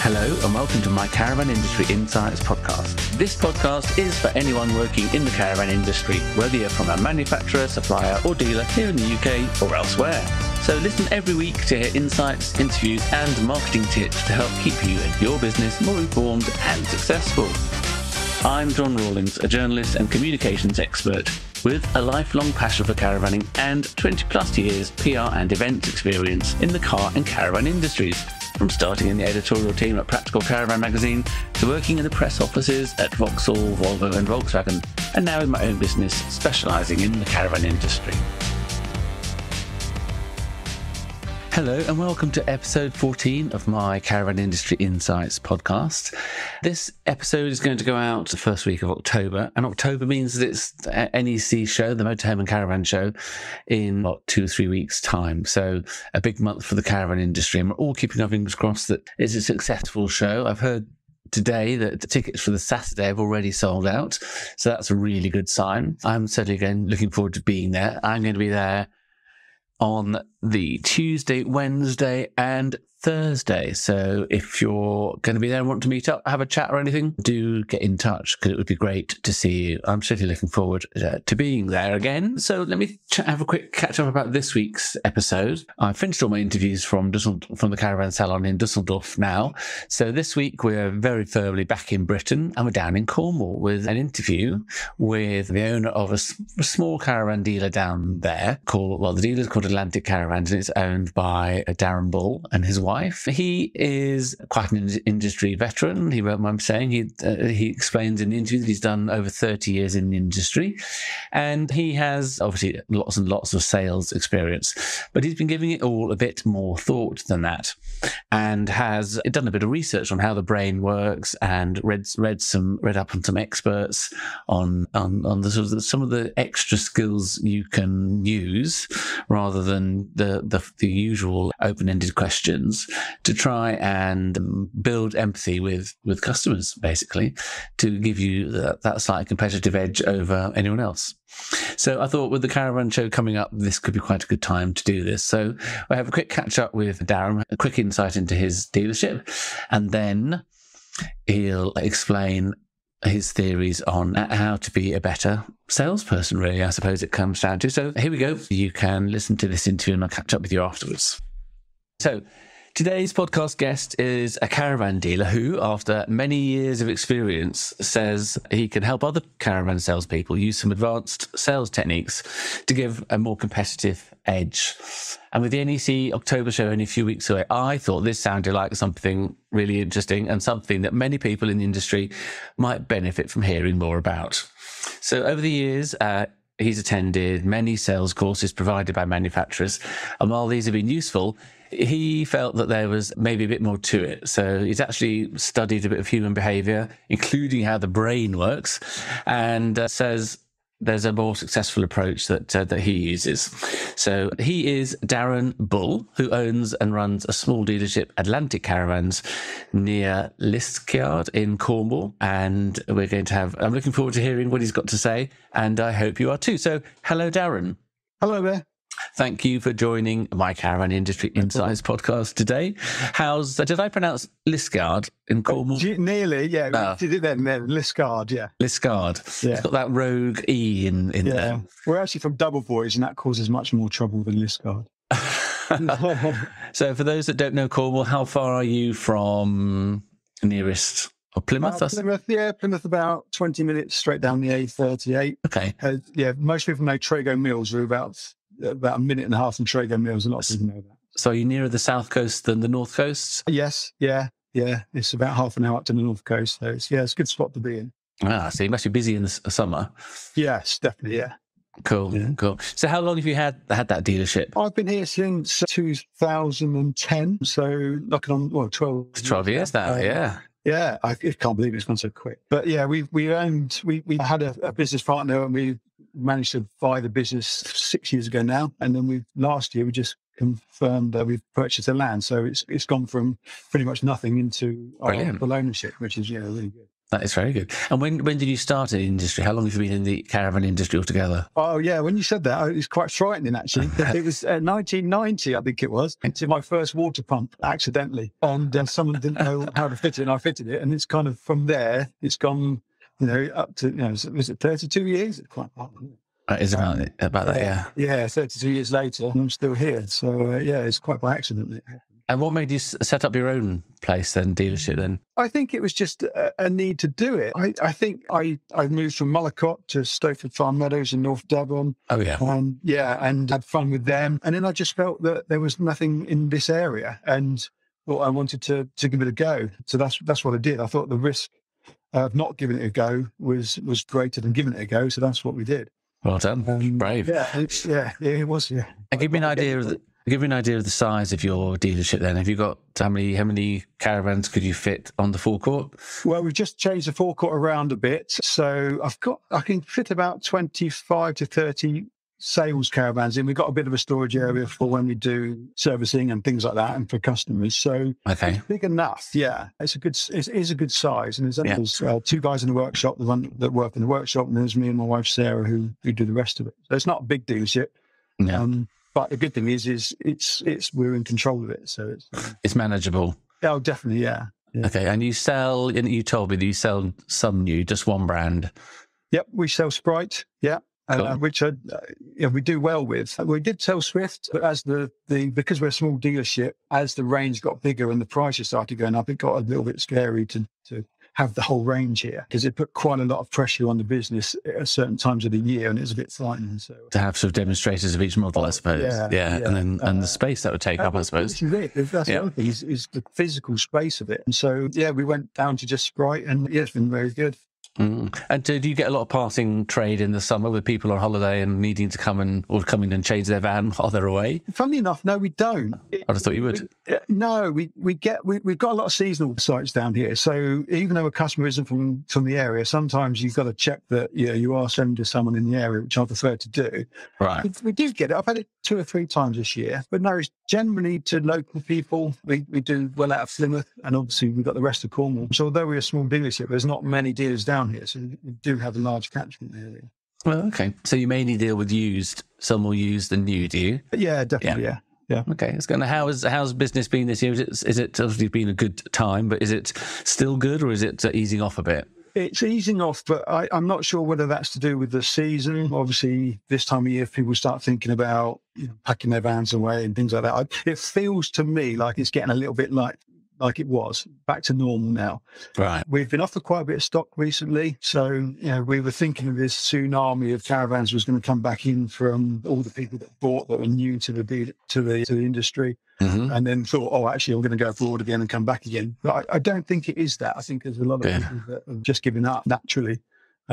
Hello and welcome to my Caravan Industry Insights podcast. This podcast is for anyone working in the caravan industry, whether you're from a manufacturer, supplier or dealer here in the UK or elsewhere. So listen every week to hear insights, interviews and marketing tips to help keep you and your business more informed and successful. I'm John Rawlings, a journalist and communications expert with a lifelong passion for caravanning and 20 plus years PR and events experience in the car and caravan industries. From starting in the editorial team at Practical Caravan magazine to working in the press offices at Vauxhall, Volvo and Volkswagen, and now in my own business specialising in the caravan industry. Hello and welcome to episode 14 of my Caravan Industry Insights podcast. This episode is going to go out the first week of October, and October means that it's the NEC show, the Motorhome and Caravan show, in 2 or 3 weeks' time. So a big month for the caravan industry, and we're all keeping our fingers crossed that it's a successful show. I've heard today that the tickets for the Saturday have already sold out, so that's a really good sign. I'm certainly looking forward to being there. I'm going to be there on the Tuesday, Wednesday and Thursday. So if you're going to be there and want to meet up, have a chat or anything, do get in touch because it would be great to see you. I'm certainly looking forward to being there again. So let me have a quick catch up about this week's episode. I've finished all my interviews from the Caravan Salon in Dusseldorf now. So this week we're very firmly back in Britain and we're down in Cornwall with an interview with the owner of a small caravan dealer down there the dealer's called Atlantic Caravans and it's owned by Darren Bull and his wife. He is quite an industry veteran. I'm saying he explains in the interview that he's done over 30 years in the industry, and he has obviously lots and lots of sales experience, but he's been giving it all a bit more thought than that, and has done a bit of research on how the brain works and read up on some experts on the sort of some of the extra skills you can use rather than the usual open-ended questions, to try and build empathy with customers, basically, to give you that slight competitive edge over anyone else. So I thought with the caravan show coming up, this could be quite a good time to do this. So I have a quick catch up with Darren, a quick insight into his dealership, and then he'll explain his theories on how to be a better salesperson, really, I suppose it comes down to. So here we go. You can listen to this interview and I'll catch up with you afterwards. So today's podcast guest is a caravan dealer who, after many years of experience, says he can help other caravan salespeople use some advanced sales techniques to give a more competitive edge. And with the NEC October show only a few weeks away, I thought this sounded like something really interesting and something that many people in the industry might benefit from hearing more about. So over the years, he's attended many sales courses provided by manufacturers, and while these have been useful, he felt that there was maybe a bit more to it. So he's actually studied a bit of human behaviour, including how the brain works, and says there's a more successful approach that he uses. So he is Darren Bull, who owns and runs a small dealership, Atlantic Caravans, near Liskeard in Cornwall. And I'm looking forward to hearing what he's got to say, and I hope you are too. So hello, Darren. Hello there. Thank you for joining my Caravan Industry Insights podcast today. Did I pronounce Liskeard in Cornwall? Nearly, yeah. We did it then, Liskeard, yeah. Liskeard. Yeah. It's got that rogue E in there. We're actually from Double Voice, and that causes much more trouble than Liskeard. So for those that don't know Cornwall, how far are you from nearest... Or Plymouth? Plymouth about 20 minutes straight down the A38. Okay. Most people know Trago Mills. We're about a minute and a half from Trago Mills. A lot of people know that. So are you nearer the south coast than the north coast? Yes, yeah. It's about half an hour up to the north coast. So it's a good spot to be in. So you must be busy in the summer. Yes, definitely, yeah. Cool, yeah. Cool. So how long have you had that dealership? I've been here since 2010. So knocking on, 12. It's 12 years now, yeah. Yeah, I can't believe it's gone so quick. But yeah, we had a business partner and we managed to buy the business 6 years ago now. And then last year we just confirmed that we've purchased the land. So it's gone from pretty much nothing into our full ownership, which is really good. That is very good. And when did you start in the industry? How long have you been in the caravan industry altogether? Oh, yeah. When you said that, it was quite frightening, actually. It was 1990, I think it was. Into my first water pump, accidentally. And someone didn't know how to fit it, and I fitted it. And it's kind of from there, it's gone, up to, was it 32 years? It's quite It's about that, yeah. Yeah, 32 years later, and I'm still here. So, it's quite by accident. And what made you set up your own place then, dealership then? I think it was just a need to do it. I think I moved from Mullicott to Stowford Farm Meadows in North Devon. Oh, yeah. And had fun with them. And then I just felt that there was nothing in this area and thought I wanted to give it a go. So that's what I did. I thought the risk of not giving it a go was greater than giving it a go. So that's what we did. Well done. Brave. It was, yeah. And give me an idea of the size of your dealership then. Have you got how many caravans could you fit on the forecourt? Well, we've just changed the forecourt around a bit. So I can fit about 25 to 30 sales caravans in. We've got a bit of a storage area for when we do servicing and things like that and for customers. So okay. It's big enough. Yeah. It is a good size. And there's two guys in the workshop, the one that work in the workshop, and there's me and my wife, Sarah, who do the rest of it. So it's not a big dealership. Yeah. But the good thing is we're in control of it, so it's manageable. Oh, definitely, yeah. Okay, and you told me that you sell some new, just one brand. Yep, we sell Sprite. Yeah, cool. Which we do well with. We did sell Swift, but as because we're a small dealership, as the range got bigger and the prices started going up, it got a little bit scary to have the whole range here because it put quite a lot of pressure on the business at certain times of the year, and it was a bit frightening. So to have sort of demonstrators of each model, I suppose. Yeah. And the space that would take up, I suppose. That's the other thing is the physical space of it. And so we went down to just Sprite, and it's been very good. Mm. And do you get a lot of passing trade in the summer with people on holiday and needing to come in and change their van while they're away? Funnily enough, no, we don't. I just thought you would. No, we've got a lot of seasonal sites down here. So even though a customer isn't from the area, sometimes you've got to check that you are selling to someone in the area, which I prefer to do. Right. We do get it. I've had it 2 or 3 times this year, but no, it's generally to local people. We do well out of Plymouth, and obviously we've got the rest of Cornwall. So although we're a small dealership, there's not many dealers down here, so we do have a large catchment area. Well, okay. So you mainly deal with used, some more used than new, do you? Yeah, definitely, yeah. Okay, it's going. How's business been this year? Is it obviously been a good time, but is it still good, or is it easing off a bit? It's easing off, but I'm not sure whether that's to do with the season. Obviously, this time of year, people start thinking about packing their vans away and things like that. It feels to me like it's getting a little bit like it was, back to normal now. Right. We've been offered quite a bit of stock recently. So, we were thinking of this tsunami of caravans was going to come back in from all the people that bought that were new to the industry. Mm-hmm. And then thought, actually, I'm going to go abroad again and come back again. But I don't think it is that. I think there's a lot of people that have just given up naturally.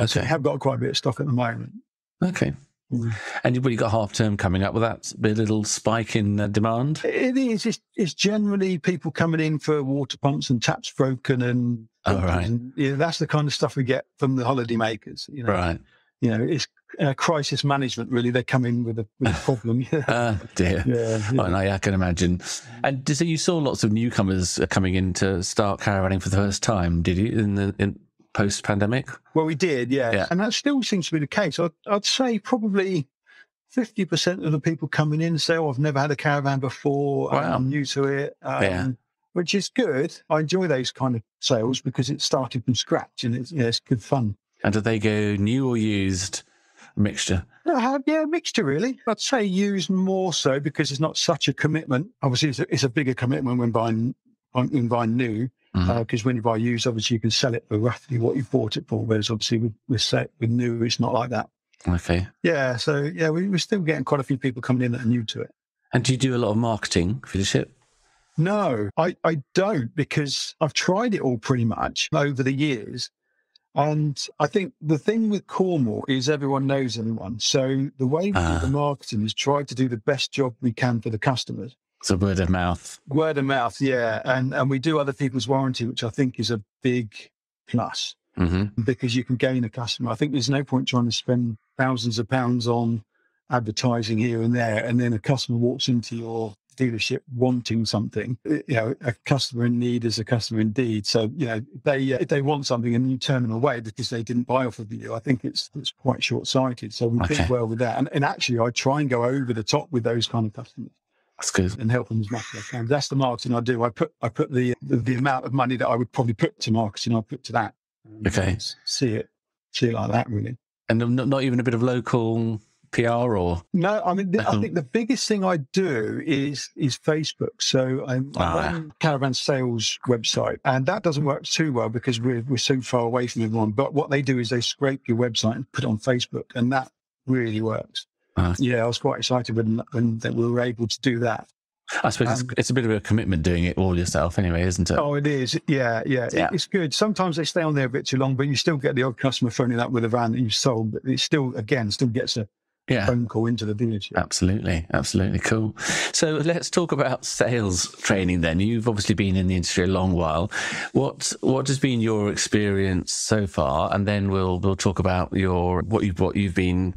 So we have got quite a bit of stock at the moment. Okay. Mm. And you've got half term coming up. Will that be a little spike in demand? It is. It's generally people coming in for water pumps and taps broken and. Oh, right. And, that's the kind of stuff we get from the holiday makers. Right. It's crisis management, really. They come in with a problem. Dear. Yeah. Oh, no, I can imagine. And so you saw lots of newcomers coming in to start caravanning for the first time, did you, in post-pandemic? Well, we did, yeah. And that still seems to be the case. I'd say probably 50% of the people coming in say, I've never had a caravan before. Wow. I'm new to it. Which is good. I enjoy those kind of sales because it started from scratch and it's good fun. And do they go new or used? Mixture? Mixture, really. I'd say used more so because it's not such a commitment. Obviously, it's a bigger commitment when buying new. Because when you buy used, obviously you can sell it for roughly what you bought it for. Whereas obviously with new, it's not like that. Okay. Yeah. So we're still getting quite a few people coming in that are new to it. And do you do a lot of marketing for the ship? No, I don't, because I've tried it all pretty much over the years. And I think the thing with Cornwall is everyone knows everyone. So the way we do the marketing is try to do the best job we can for the customers. So word of mouth. Word of mouth, yeah. And we do other people's warranty, which I think is a big plus because you can gain a customer. I think there's no point trying to spend thousands of pounds on advertising here and there, and then a customer walks into your dealership wanting something. A customer in need is a customer indeed. So, if they want something and you turn them away because they didn't buy off of you, I think it's quite short-sighted. So we think well with that. And actually, I try and go over the top with those kind of customers. That's good. And help them as much as I can. That's the marketing I do. I put the amount of money that I would probably put to marketing, I put to that. Okay. See it like that, really. And not even a bit of local PR or? No, I mean, I think the biggest thing I do is Facebook. So I'm on Caravan Sales website, and that doesn't work too well because we're so far away from everyone. But what they do is they scrape your website and put it on Facebook, and that really works. Yeah, I was quite excited when we were able to do that. I suppose it's a bit of a commitment doing it all yourself anyway, isn't it? Oh, it is. Yeah. It's good. Sometimes they stay on there a bit too long, but you still get the odd customer phoning up with a van that you've sold, but it still gets a phone call into the dealership. Absolutely. Cool. So let's talk about sales training then. You've obviously been in the industry a long while. What has been your experience so far? And then we'll talk about what you've been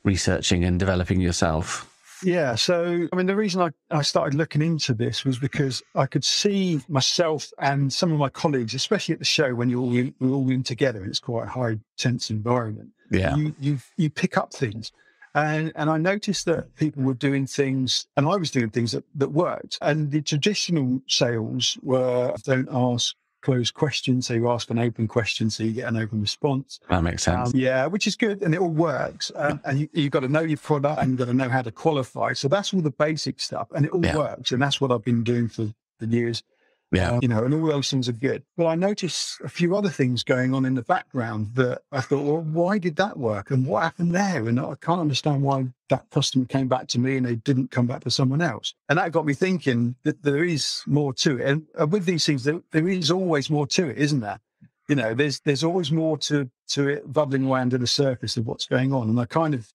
researching and developing yourself. Yeah. So, I mean, the reason I started looking into this was because I could see myself and some of my colleagues, especially at the show when we're all in together and it's quite a high tense environment. Yeah. You pick up things. And I noticed that people were doing things, and I was doing things that worked. And the traditional sales were don't ask closed questions. So you ask an open question, so you get an open response. That makes sense. Which is good, and it all works. And you've got to know your product, and you've got to know how to qualify. So that's all the basic stuff, and it all works. And that's what I've been doing for the years. Yeah. And all those things are good. But I noticed a few other things going on in the background that I thought, well, why did that work? And what happened there? And I can't understand why that customer came back to me and they didn't come back to someone else. And that got me thinking that there is more to it. And with these things, there is always more to it, isn't there? There's always more to it bubbling away under the surface of what's going on. And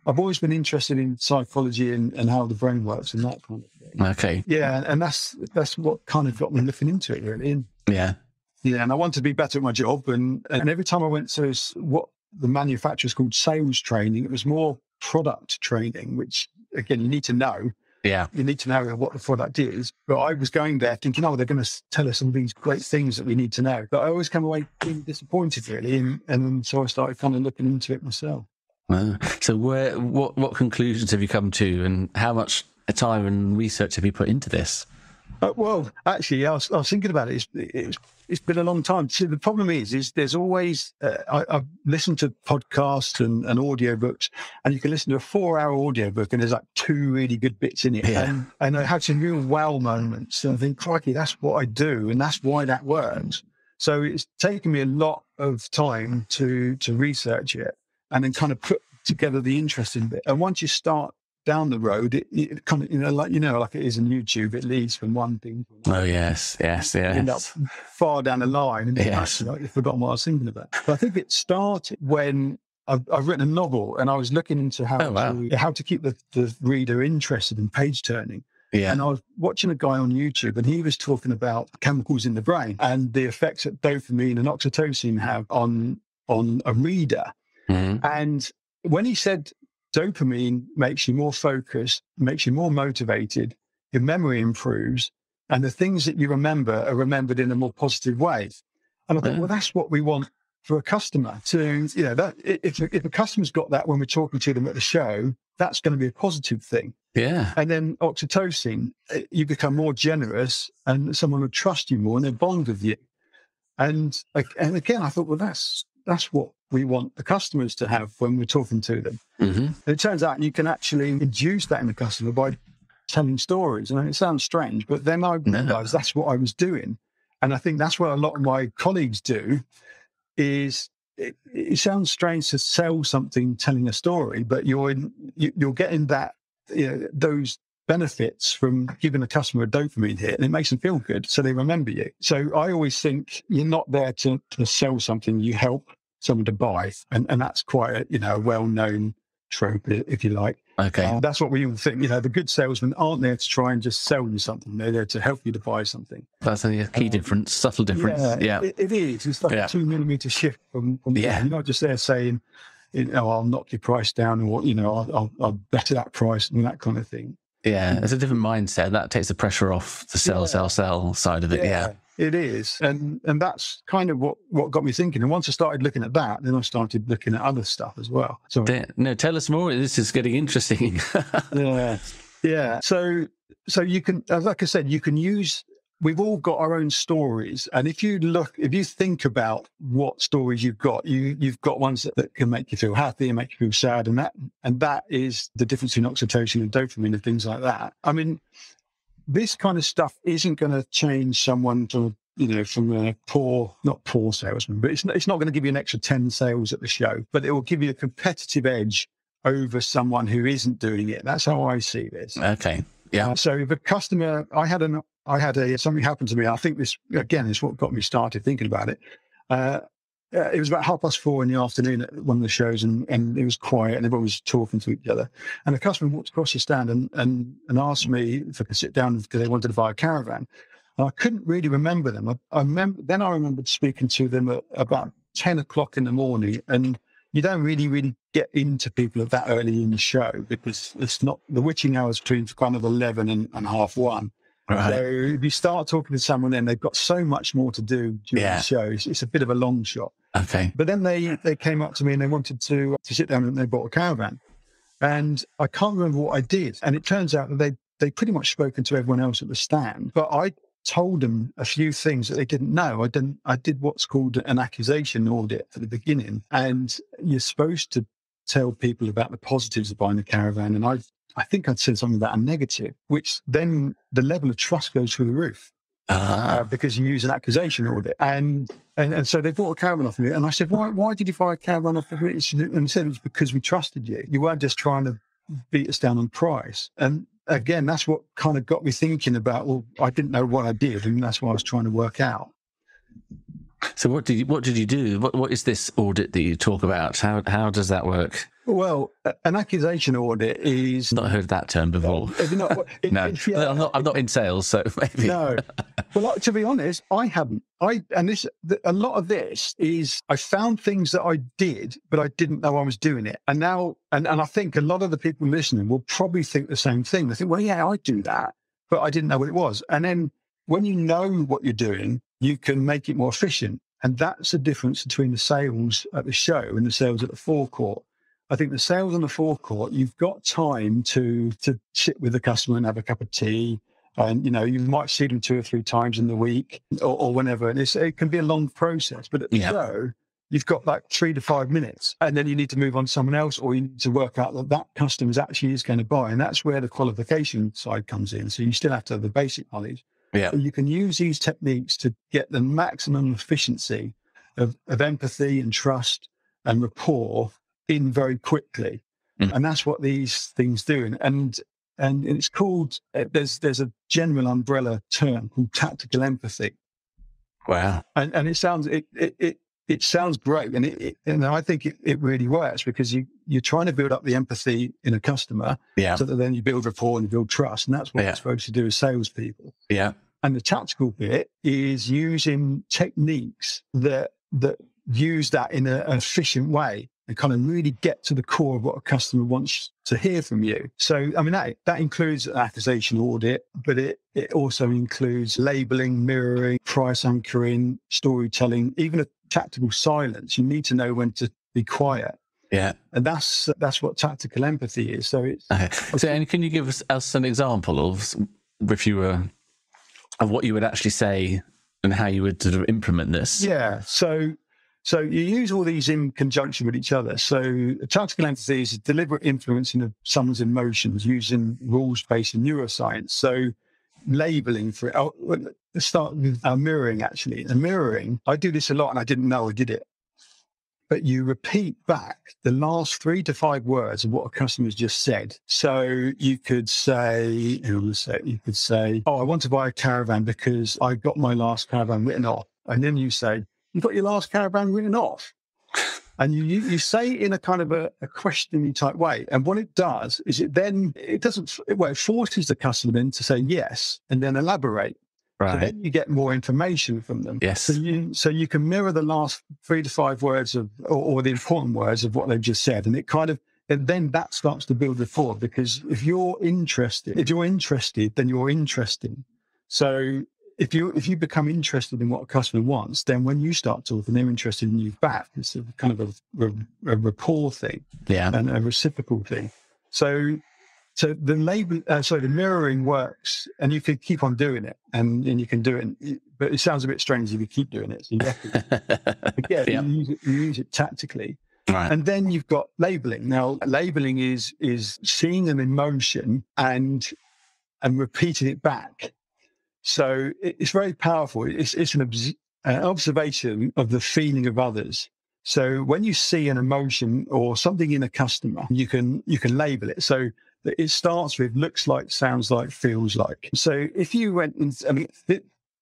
I've always been interested in psychology and how the brain works and that kind of thing. Okay. Yeah, and that's what kind of got me looking into it, really. Yeah. Yeah, and I wanted to be better at my job. And every time I went to what the manufacturers called sales training, it was more product training, which, again, you need to know. Yeah. You need to know what the product is. But I was going there thinking, they're going to tell us all these great things that we need to know. But I always come away being disappointed, really. And so I started kind of looking into it myself. So what conclusions have you come to, and how much time and research have you put into this? Well, actually, I was thinking about it. It's been a long time. See, the problem is there's always I've listened to podcasts and audiobooks, and you can listen to a 4-hour audiobook and there's like 2 really good bits in it. Yeah. And I had some real wow moments. And I think, crikey, that's what I do, and that's why that works. So it's taken me a lot of time to research it and then kind of put together the interesting bit. And once you start down the road, it kind of, like it is in YouTube, it leads from one thing. Oh, yes. You end up far down the line, and you've forgotten what I was thinking about. But I think it started when I've written a novel, and I was looking into how to keep the reader interested in page turning. Yeah. And I was watching a guy on YouTube, and he was talking about chemicals in the brain and the effects that dopamine and oxytocin have on a reader. Mm-hmm. And when he said dopamine makes you more focused, makes you more motivated, your memory improves, and the things that you remember are remembered in a more positive way. And I thought, well, that's what we want for a customer. To, that if a customer's got that when we're talking to them at the show, that's going to be a positive thing. Yeah. And then oxytocin, you become more generous, and someone will trust you more, and they bond with you. And again, I thought, well, that's what we want the customers to have when we're talking to them. Mm-hmm. And it turns out you can actually induce that in the customer by telling stories. And it sounds strange, but then I realized that's what I was doing. And I think that's what a lot of my colleagues do. Is it sounds strange to sell something telling a story, but you're getting that those benefits from giving a customer a dopamine hit, and it makes them feel good, so they remember you. So I always think you're not there to sell something; you help someone to buy, and that's quite a well-known trope, if you like. Okay, that's what we all think. The good salesmen aren't there to try and just sell you something; they're there to help you to buy something. That's a key difference, subtle difference. Yeah, it is. It's like a 2 millimeter shift from you're not just there saying, I'll knock your price down, or I'll better that price and that kind of thing. Yeah, it's a different mindset. That takes the pressure off the sell side of it. Yeah. It is. And that's kind of what got me thinking. And once I started looking at that, then I started looking at other stuff as well. So no, tell us more. This is getting interesting. Yeah. So you can, like I said, you can use, we've all got our own stories. And if you think about what stories you've got ones that can make you feel happy and make you feel sad. And that is the difference between oxytocin and dopamine and things like that. I mean, this kind of stuff isn't going to change someone from a not poor salesman, but it's not going to give you an extra 10 sales at the show, but it will give you a competitive edge over someone who isn't doing it. That's how I see this. Okay. Yeah. So if a customer, I had something happened to me. I think this, again, is what got me started thinking about it. It was about 4:30 in the afternoon at one of the shows, and it was quiet and everyone was talking to each other. And a customer walked across the stand and asked me if I could sit down because they wanted to buy a caravan. And I couldn't really remember them. I remembered speaking to them at about 10 o'clock in the morning. And you don't really get into people at that early in the show because it's not the witching hours between kind of 11 and 1:30. Right. So if you start talking to someone, then they've got so much more to do during the show. It's a bit of a long shot. Okay. But then they came up to me and they wanted to sit down and they bought a caravan. And I can't remember what I did. And it turns out that they pretty much spoken to everyone else at the stand. But I told them a few things that they didn't know. I did what's called an accusation audit at the beginning. And you're supposed to tell people about the positives of buying a caravan. And I think I'd said something about a negative, which then the level of trust goes through the roof because you use an accusation audit. And so they bought a caravan off me. And I said, why did you buy a caravan off me? And he said, it's because we trusted you. You weren't just trying to beat us down on price. And again, that's what kind of got me thinking about, well, I didn't know what I did. And that's what I was trying to work out. So what did you do? What is this audit that you talk about? How does that work? Well, an accusation audit is... Not heard that term before. No. I'm not in sales, so maybe. No. Well, to be honest, I haven't. A lot of this is I found things that I did, but I didn't know I was doing it. And now, and I think a lot of the people listening will probably think the same thing. They think, well, yeah, I do that, but I didn't know what it was. And then when you know what you're doing, you can make it more efficient. And that's the difference between the sales at the show and the sales at the forecourt. I think the sales on the forecourt, you've got time to sit with the customer and have a cup of tea. And, you might see them 2 or 3 times in the week or whenever. And it can be a long process. But at the show, you've got like 3 to 5 minutes. And then you need to move on to someone else, or you need to work out that customer is going to buy. And that's where the qualification side comes in. So you still have to have the basic knowledge. Yeah. But you can use these techniques to get the maximum efficiency of empathy and trust and rapport in very quickly. And that's what these things do. And it's called, there's a general umbrella term called tactical empathy. Wow. And it sounds great. And I think it really works because you're trying to build up the empathy in a customer so that then you build rapport and you build trust. And that's what we're supposed to do as salespeople. Yeah. And the tactical bit is using techniques that use that in an efficient way and kind of really get to the core of what a customer wants to hear from you. So, I mean, that includes an accusation audit, but it also includes labeling, mirroring, price anchoring, storytelling, even a tactical silence. You need to know when to be quiet. Yeah. And that's what tactical empathy is. So and can you give us an example of of what you would actually say and how you would sort of implement this? Yeah. So you use all these in conjunction with each other. So tactical empathy is a deliberate influencing of someone's emotions using rules-based neuroscience. So labeling for it. Let's start with mirroring, actually. And mirroring, I do this a lot and I didn't know I did it. But you repeat back the last 3 to 5 words of what a customer's just said. So you could say, oh, I want to buy a caravan because I got my last caravan written off. And then you say, you got your last caravan written off. And you say it in a kind of a questioning type way. And what it does is it forces the customer then to say yes and then elaborate. Right. So then you get more information from them. Yes. So you can mirror the last 3 to 5 words or the important words of what they've just said. And it And then that starts to build rapport, because if you're interested, then you're interesting. So if you become interested in what a customer wants, then when you start talking, they're interested in you back. It's a kind of a rapport thing, and a reciprocal thing. So the mirroring works, and you can keep on doing it, and you can do it. But it sounds a bit strange if you keep doing it. So you have to, again, you use it tactically. Right. And then you've got labeling. Now, labeling is seeing an emotion and repeating it back. So it's very powerful. It's an observation of the feeling of others. So when you see an emotion or something in a customer, you can label it. So it starts with looks like, sounds like, feels like. So if you went,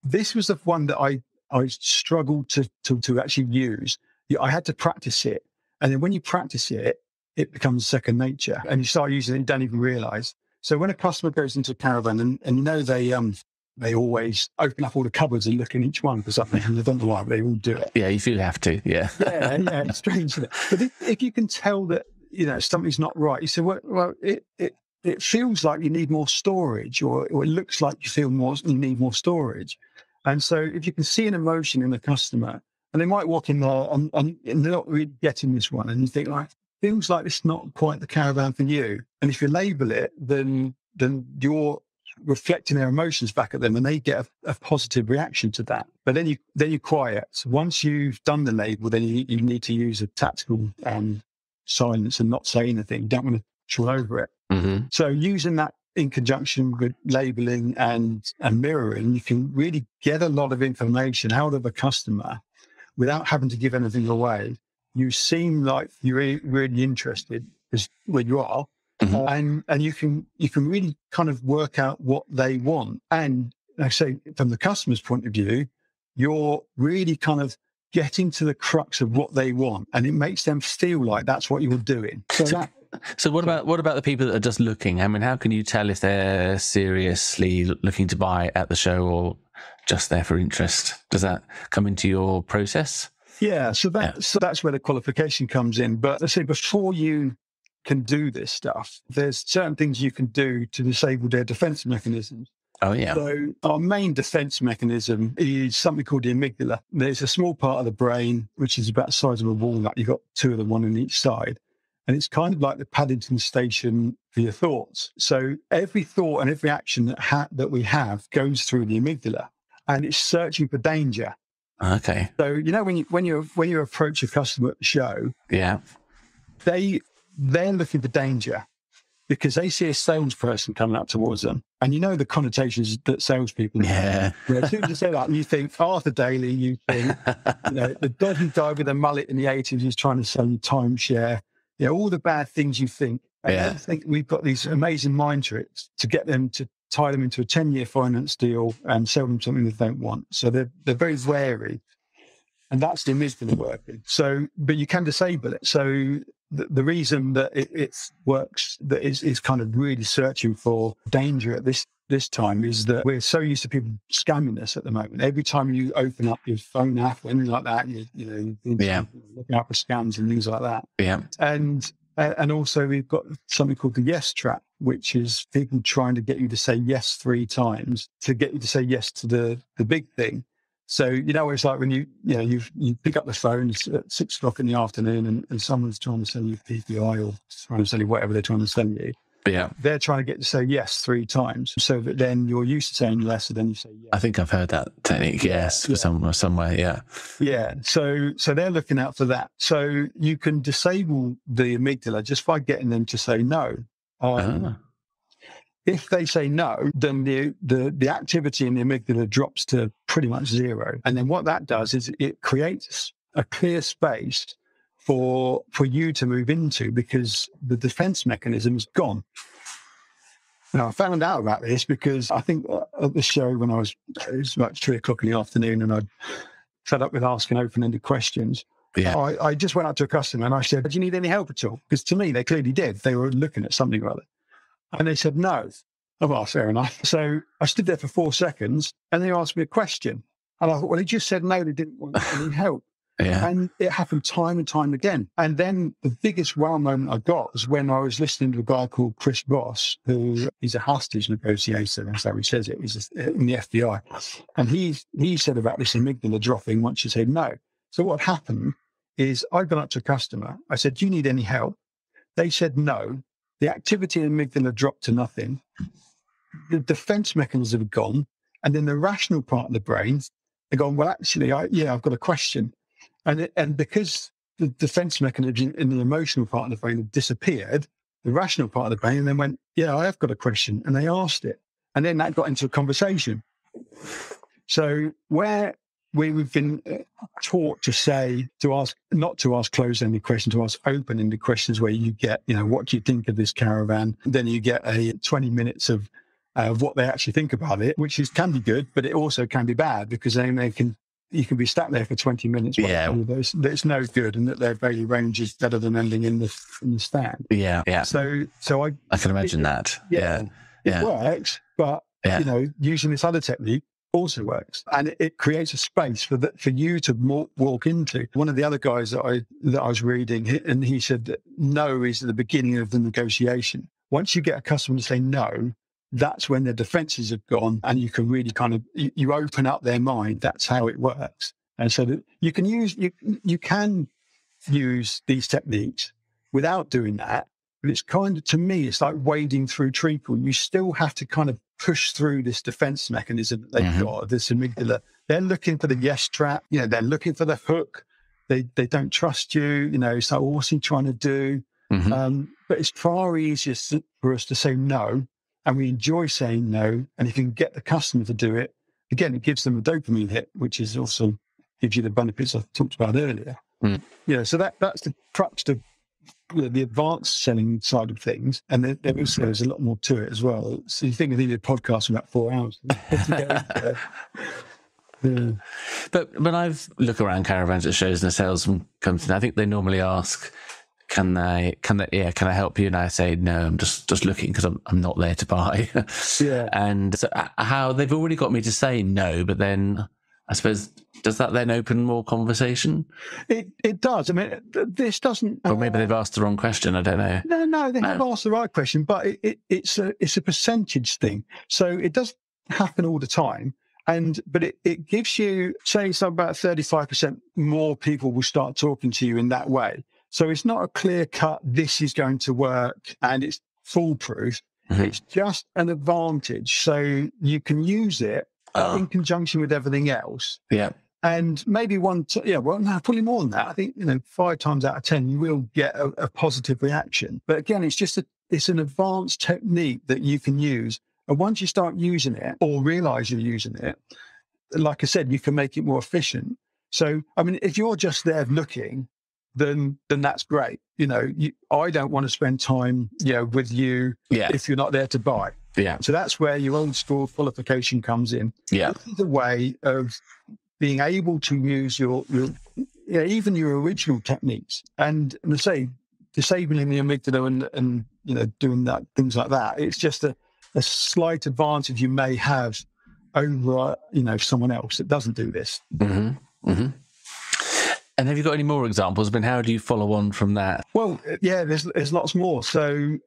this was the one that I struggled to actually use. I had to practice it. And then when you practice it, it becomes second nature, and you start using it and don't even realize. So when a customer goes into a Caravan, and they always open up all the cupboards and look in each one for something, and they don't know why, but they all do it. Yeah, you feel you have to. Yeah. yeah, it's strange, isn't it? But if you can tell that, something's not right, you say, well, it feels like you need more storage, or it looks like you need more storage. And so if you can see an emotion in the customer, and they might walk in there and they're not really getting this one, and you think, like, feels like it's not quite the Caravan for you. And if you label it, then you're reflecting their emotions back at them, and they get a positive reaction to that. But then you quiet. So once you've done the label, then you need to use a tactical silence and not say anything. You don't want to chill over it. Mm-hmm. So using that in conjunction with labeling and mirroring, you can really get a lot of information out of a customer without having to give anything away. You seem like you're really interested, when you are, mm-hmm. and you can really kind of work out what they want. And like I say, from the customer's point of view, you're really kind of getting to the crux of what they want, and it makes them feel like that's what you're doing. So what about the people that are just looking? I mean, how can you tell if they're seriously looking to buy at the show or just there for interest? Does that come into your process? Yeah, so that's where the qualification comes in. But let's say before you can do this stuff, there's certain things you can do to disable their defense mechanisms. Oh, yeah. So our main defense mechanism is something called the amygdala. There's a small part of the brain, which is about the size of a walnut. You've got two of them, one on each side. And it's kind of like the Paddington station for your thoughts. So every thought and every action that we have goes through the amygdala, and it's searching for danger. Okay. So when you approach a customer at the show, yeah, they're looking for danger because they see a salesperson coming up towards them, and the connotations that salespeople have. Yeah. As soon as you say that, and you think Arthur Daly, you think the dodgy guy with a mullet in the 80s who's trying to sell you timeshare. All the bad things you think. And I think we've got these amazing mind tricks to get them to tie them into a 10-year finance deal and sell them something they don't want. So they're very wary. And that's the amygdala working. So, but you can disable it. So the reason that it works, that is kind of really searching for danger at this time, is that we're so used to people scamming us at the moment. Every time you open up your phone app or anything like that, you're looking out for scams and things like that. Yeah. And also we've got something called the yes trap, which is people trying to get you to say yes 3 times to get you to say yes to the big thing. So, it's like when you pick up the phone at 6:00 in the afternoon and someone's trying to sell you PPI or trying to sell you whatever they're trying to sell you. Yeah. They're trying to get you to say yes 3 times so that then you're used to saying yes, and then you say yes. I think I've heard that technique, yes, for somewhere, yeah. Yeah. So they're looking out for that. So you can disable the amygdala just by getting them to say no. If they say no, then the activity in the amygdala drops to pretty much 0. And then what that does is it creates a clear space for you to move into, because the defense mechanism is gone. Now, I found out about this because I think at the show it was about 3:00 in the afternoon, and I'd fed up with asking open-ended questions. Yeah. I just went up to a customer and I said, "Do you need any help at all?" Because to me, they clearly did. They were looking at something or other. And they said, "No." Oh, well, fair enough. So I stood there for 4 seconds and they asked me a question. And I thought, well, he just said no, they didn't want any help. Yeah. And it happened time and time again. And then the biggest wow moment I got was when I was listening to a guy called Chris Ross, who is a hostage negotiator, that's how he says it, he's in the FBI. And he said about this amygdala dropping once you say no. So what happened is I'd gone up to a customer. I said, do you need any help? They said no. The activity in the amygdala dropped to nothing. The defense mechanism had gone. And then the rational part of the brain, they've gone, well, actually, I've got a question. And because the defense mechanism in the emotional part of the brain had disappeared, the rational part of the brain then went, yeah, I have got a question. And they asked it. And then that got into a conversation. So where we've been taught not to ask closed-ended questions, to ask open-ended questions where you get, what do you think of this caravan? Then you get 20 minutes of what they actually think about it, which can be good, but it also can be bad because then you can be stuck there for 20 minutes. Yeah. That's no good, and that their daily range is better than ending in the stand. Yeah. Yeah. So I can imagine that. Yeah. It works, but using this other technique also works, and it creates a space for you to walk into. One of the other guys that I was reading, and he said that no is the beginning of the negotiation. Once you get a customer to say no, that's when their defenses have gone, and you can really you open up their mind. That's how it works. And so that you can use these techniques without doing that. But it's to me, it's like wading through treacle. You still have to kind of push through this defense mechanism that they've got, this amygdala. They're looking for the yes trap. They're looking for the hook. They don't trust you. It's like, what's he trying to do? But it's far easier for us to say no. And we enjoy saying no. And if you can get the customer to do it, again, it gives them a dopamine hit, which is also gives you the benefits I talked about earlier. So that's the crux to the advanced selling side of things. And there's a lot more to it as well. So you think I need a podcast for about 4 hours. Yeah. But when I've looked around caravans at shows and the salesman comes in, I think they normally ask, can I help you? And I say, no, I'm just looking because I'm not there to buy. Yeah. And so how they've already got me to say no, but then I suppose, does that then open more conversation? It does. I mean, this doesn't... Or maybe they've asked the wrong question. I don't know. No, they have asked the right question, but it's a percentage thing. So it does happen all the time. But it gives you, say, about 35% more people will start talking to you in that way. So it's not a clear cut, this is going to work and it's foolproof. It's just an advantage. So you can use it in conjunction with everything else. Yeah. And maybe probably more than that. I think, 5 times out of 10, you will get a positive reaction. But again, it's an advanced technique that you can use. And once you start using it or realize you're using it, like I said, you can make it more efficient. So, I mean, if you're just there looking, then that's great. I don't want to spend time, with you if you're not there to buy. Yeah. So that's where your old school qualification comes in. Yeah. This is a way of being able to use your even your original techniques. And I say, disabling the amygdala and doing that, things like that. It's just a slight advantage you may have over, someone else that doesn't do this. And have you got any more examples? I mean, how do you follow on from that? Well, there's lots more. So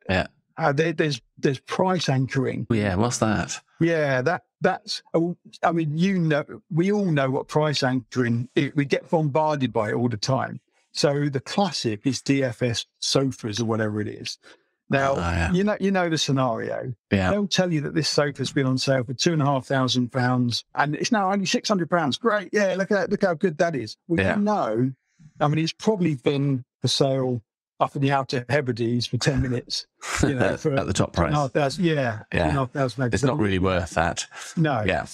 there's price anchoring. Yeah, what's that? Yeah, that's. I mean, we all know what price anchoring. We get bombarded by it all the time. So the classic is DFS sofas or whatever it is. Now, you know the scenario. Yeah. They'll tell you that this sofa's been on sale for £2,500 and it's now only £600. Great. Yeah, look how good that is. Well, I mean, it's probably been for sale up in the Outer Hebrides for 10 minutes. For at the top price. £2,500. It's not really worth that. No. Yeah.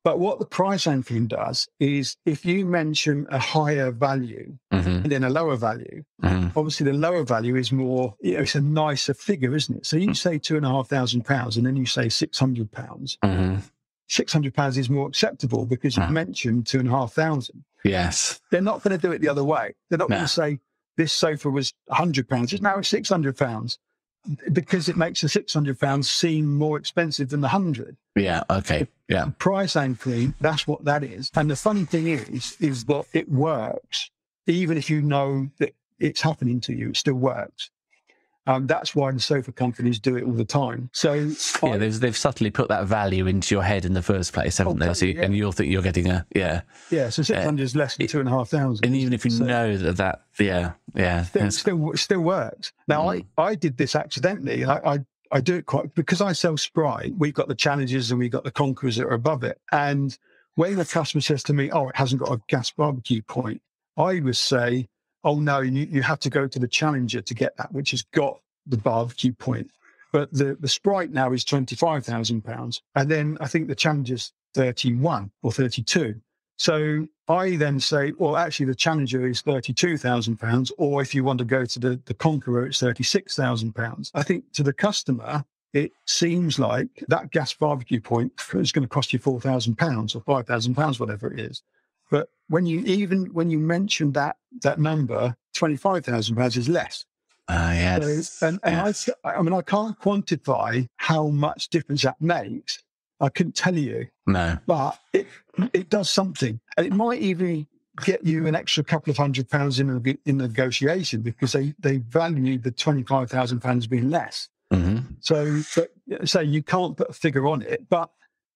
But what the price anchoring does is if you mention a higher value and then a lower value, obviously the lower value is more, it's a nicer figure, isn't it? So you say £2,500 and then you say £600. £600 is more acceptable because you've mentioned 2,500. Yes. They're not going to do it the other way. They're not going to say this sofa was £100. It's now £600 because it makes the £600 seem more expensive than the 100. Yeah. Okay. Yeah. Price anchoring, that's what that is. And the funny thing is that it works even if you know that it's happening to you, it still works. That's why the sofa companies do it all the time. So they've subtly put that value into your head in the first place, haven't they? So and you'll think you're getting so 600 is less than 2,500. And even if you know that still works. Now I did this accidentally. I do it quite because I sell Sprite. We've got the Challengers and we've got the Conquerors that are above it. And when the customer says to me, "Oh, it hasn't got a gas barbecue point," I would say, "Oh no, you have to go to the Challenger to get that, which has got the barbecue point." But the Sprite now is £25,000, and then I think the Challenger's 31 or 32. So I then say, well, actually, the Challenger is £32,000, or if you want to go to the Conqueror, it's £36,000. I think to the customer, it seems like that gas barbecue point is going to cost you £4,000 or £5,000, whatever it is. But when you mention that number, £25,000 is less. Yes. So, I mean, I can't quantify how much difference that makes. I couldn't tell you. No. But it does something. And it might even get you an extra couple of £100 in negotiation because they value the £25,000 being less. Mm-hmm. So you can't put a figure on it, but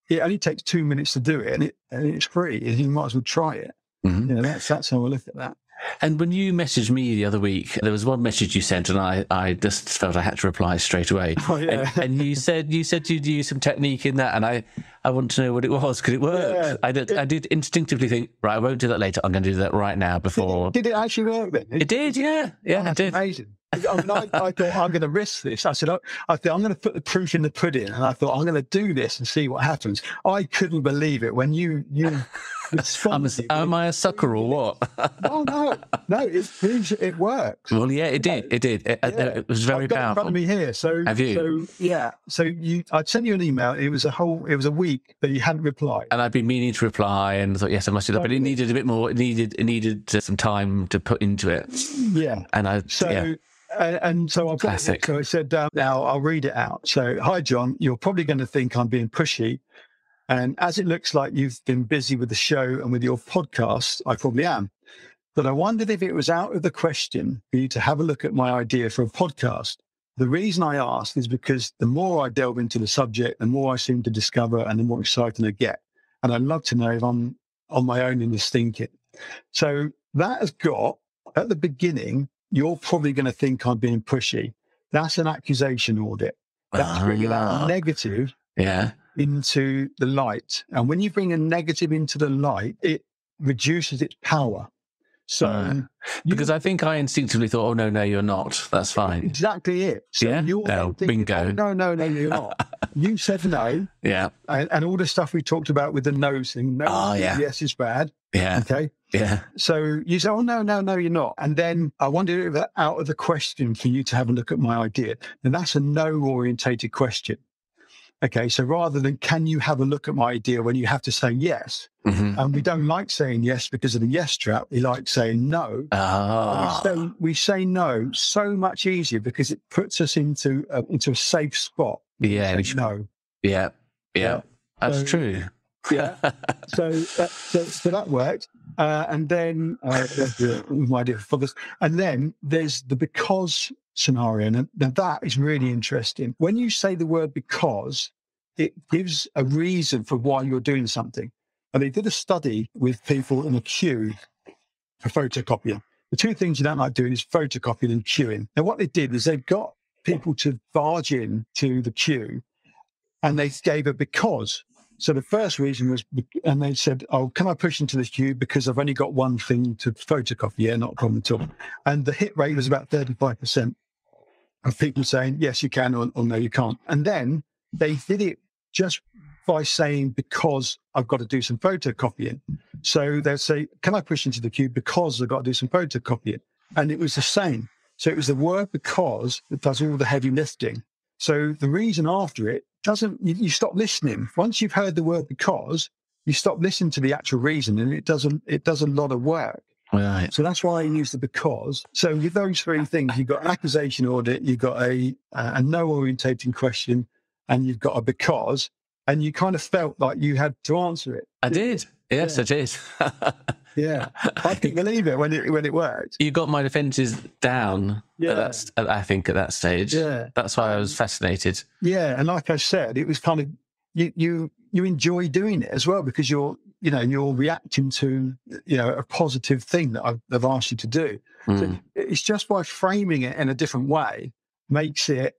it only takes 2 minutes to do it, and it's free. You might as well try it. Mm-hmm. That's how I look at that. And when you messaged me the other week, there was one message you sent, and I just felt I had to reply straight away. Oh, yeah. And you said you'd use some technique in that, and I want to know what it was because it worked. Yeah, I did instinctively think, right, I won't do that later. I'm going to do that right now before. Did it actually work then? It did, yeah, it did. Amazing. I mean, I thought I'm going to risk this. I said, I thought I'm going to put the proof in the pudding, and I thought I'm going to do this and see what happens. I couldn't believe it when you Am I a sucker or what? No. It works. Well, yeah, it did. It did. It was very I've got it powerful. in front of me here. So have you? So I'd sent you an email. It was a week that you hadn't replied, and I'd been meaning to reply, and I thought, yes, I must do that. But it needed a bit more. It needed some time to put into it. Yeah. And And so I've got it. So I said, now I'll read it out. So, hi, John, you're probably going to think I'm being pushy. And as it looks like you've been busy with the show and with your podcast, I probably am. But I wondered if it was out of the question for you to have a look at my idea for a podcast. The reason I asked is because the more I delve into the subject, the more I seem to discover and the more exciting I get. And I'd love to know if I'm on my own in this thinking. So that has got, at the beginning, you're probably going to think I'm being pushy. That's an accusation audit. That's bringing that negative into the light. And when you bring a negative into the light, it reduces its power. So, because I think I instinctively thought, oh, no, you're not. That's fine. Exactly it. So you're thinking, bingo. Oh, no, you're not. You said no. Yeah. And all the stuff we talked about with the no thing. No, yes is bad. Yeah. Okay. Yeah. So you say, oh, no, you're not. And then I wonder if that's out of the question for you to have a look at my idea. And that's a no-orientated question. Okay, so rather than can you have a look at my idea when you have to say yes, and we don't like saying yes because of the yes trap, we like saying no. So we say no so much easier because it puts us into a safe spot. Yeah. No. Yeah. That's true. Yeah. So that worked. And then my idea for this. And then there's the because scenario. Now that is really interesting. When you say the word because, it gives a reason for why you're doing something. And they did a study with people in a queue for photocopying. The two things you don't like doing is photocopying and queuing. Now what they did is they got people to barge in to the queue and they gave a because. So the first reason was, and they said, oh, can I push into the queue because I've only got one thing to photocopy? Yeah, not a problem at all. And the hit rate was about 35% of people saying, yes, you can, or no, you can't. And then they did it just by saying, because I've got to do some photocopying. So they'll say, can I push into the queue because I've got to do some photocopying? And it was the same. So it was the word because that does all the heavy lifting. So the reason after it you stop listening. Once you've heard the word because, you stop listening to the actual reason, and it does a lot of work. Right. So that's why I use the because. So with those three things, you've got an accusation audit, you've got a no orientating question, and you've got a because, and you kind of felt like you had to answer it. I did. Yes, I did. Yeah, I couldn't believe it when it worked. You got my defences down. Yeah. I think at that stage. Yeah, That's why I was fascinated. yeah, and like I said, it was kind of you enjoy doing it as well because you're reacting to a positive thing that they've asked you to do. So it's just by framing it in a different way makes it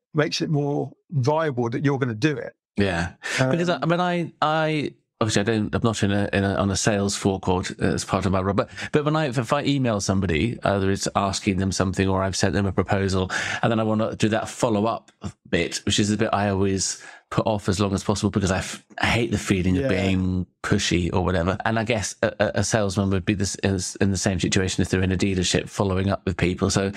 more viable that you're going to do it. Yeah, because I obviously I'm not on a sales forecourt as part of my role, but if I email somebody, either it's asking them something or I've sent them a proposal, and then I want to do that follow up bit, which is the bit I always put off as long as possible because I hate the feeling of being pushy or whatever. And I guess a salesman would be in the same situation if they're in a dealership following up with people. So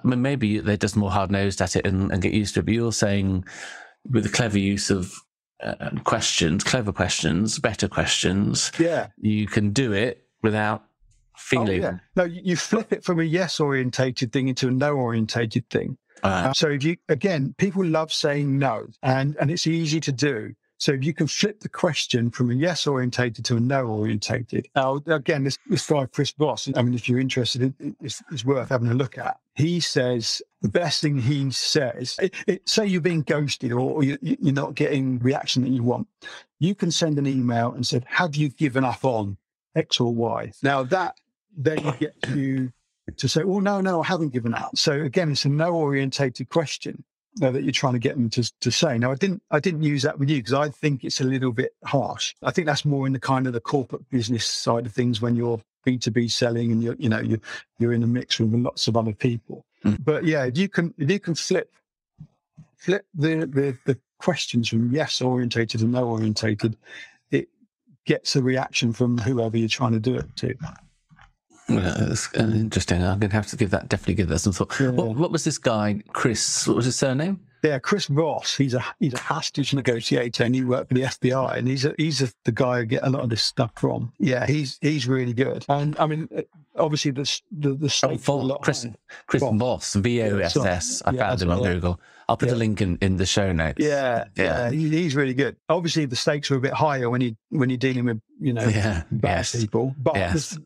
maybe they're just more hard nosed at it and get used to it. But you're saying with the clever use of clever questions, better questions, you can do it without feeling. Oh, yeah. No, you flip it from a yes orientated thing into a no orientated thing. So if people love saying no, and it's easy to do. So if you can flip the question from a yes orientated to a no orientated. Now, again, this guy, Chris Voss, I mean, if you're interested, it's worth having a look at. He says the best thing he says, say you're being ghosted or you're not getting reaction that you want. You can send an email and say, have you given up on X or Y? Now that then gets you to say, well, no, I haven't given up. So again, it's a no orientated question that you're trying to get them to say. Now, I didn't use that with you because I think it's a little bit harsh. I think that's more in the kind of the corporate business side of things when you're B2B selling and you're in a mix with lots of other people. But yeah, if you can flip the questions from yes orientated to no orientated, it gets a reaction from whoever you're trying to do it to. That's interesting. I'm going to have to definitely give that some thought. Yeah. What was this guy, Chris? What was his surname? Yeah, Chris Voss. He's a hostage negotiator, and he worked for the FBI. And he's the guy I get a lot of this stuff from. Yeah, he's really good. And I mean, obviously the Chris Voss, VOSS. I found him on Google. I'll put a link in the show notes. Yeah. He's really good. Obviously, the stakes are a bit higher when you're dealing with bad people, but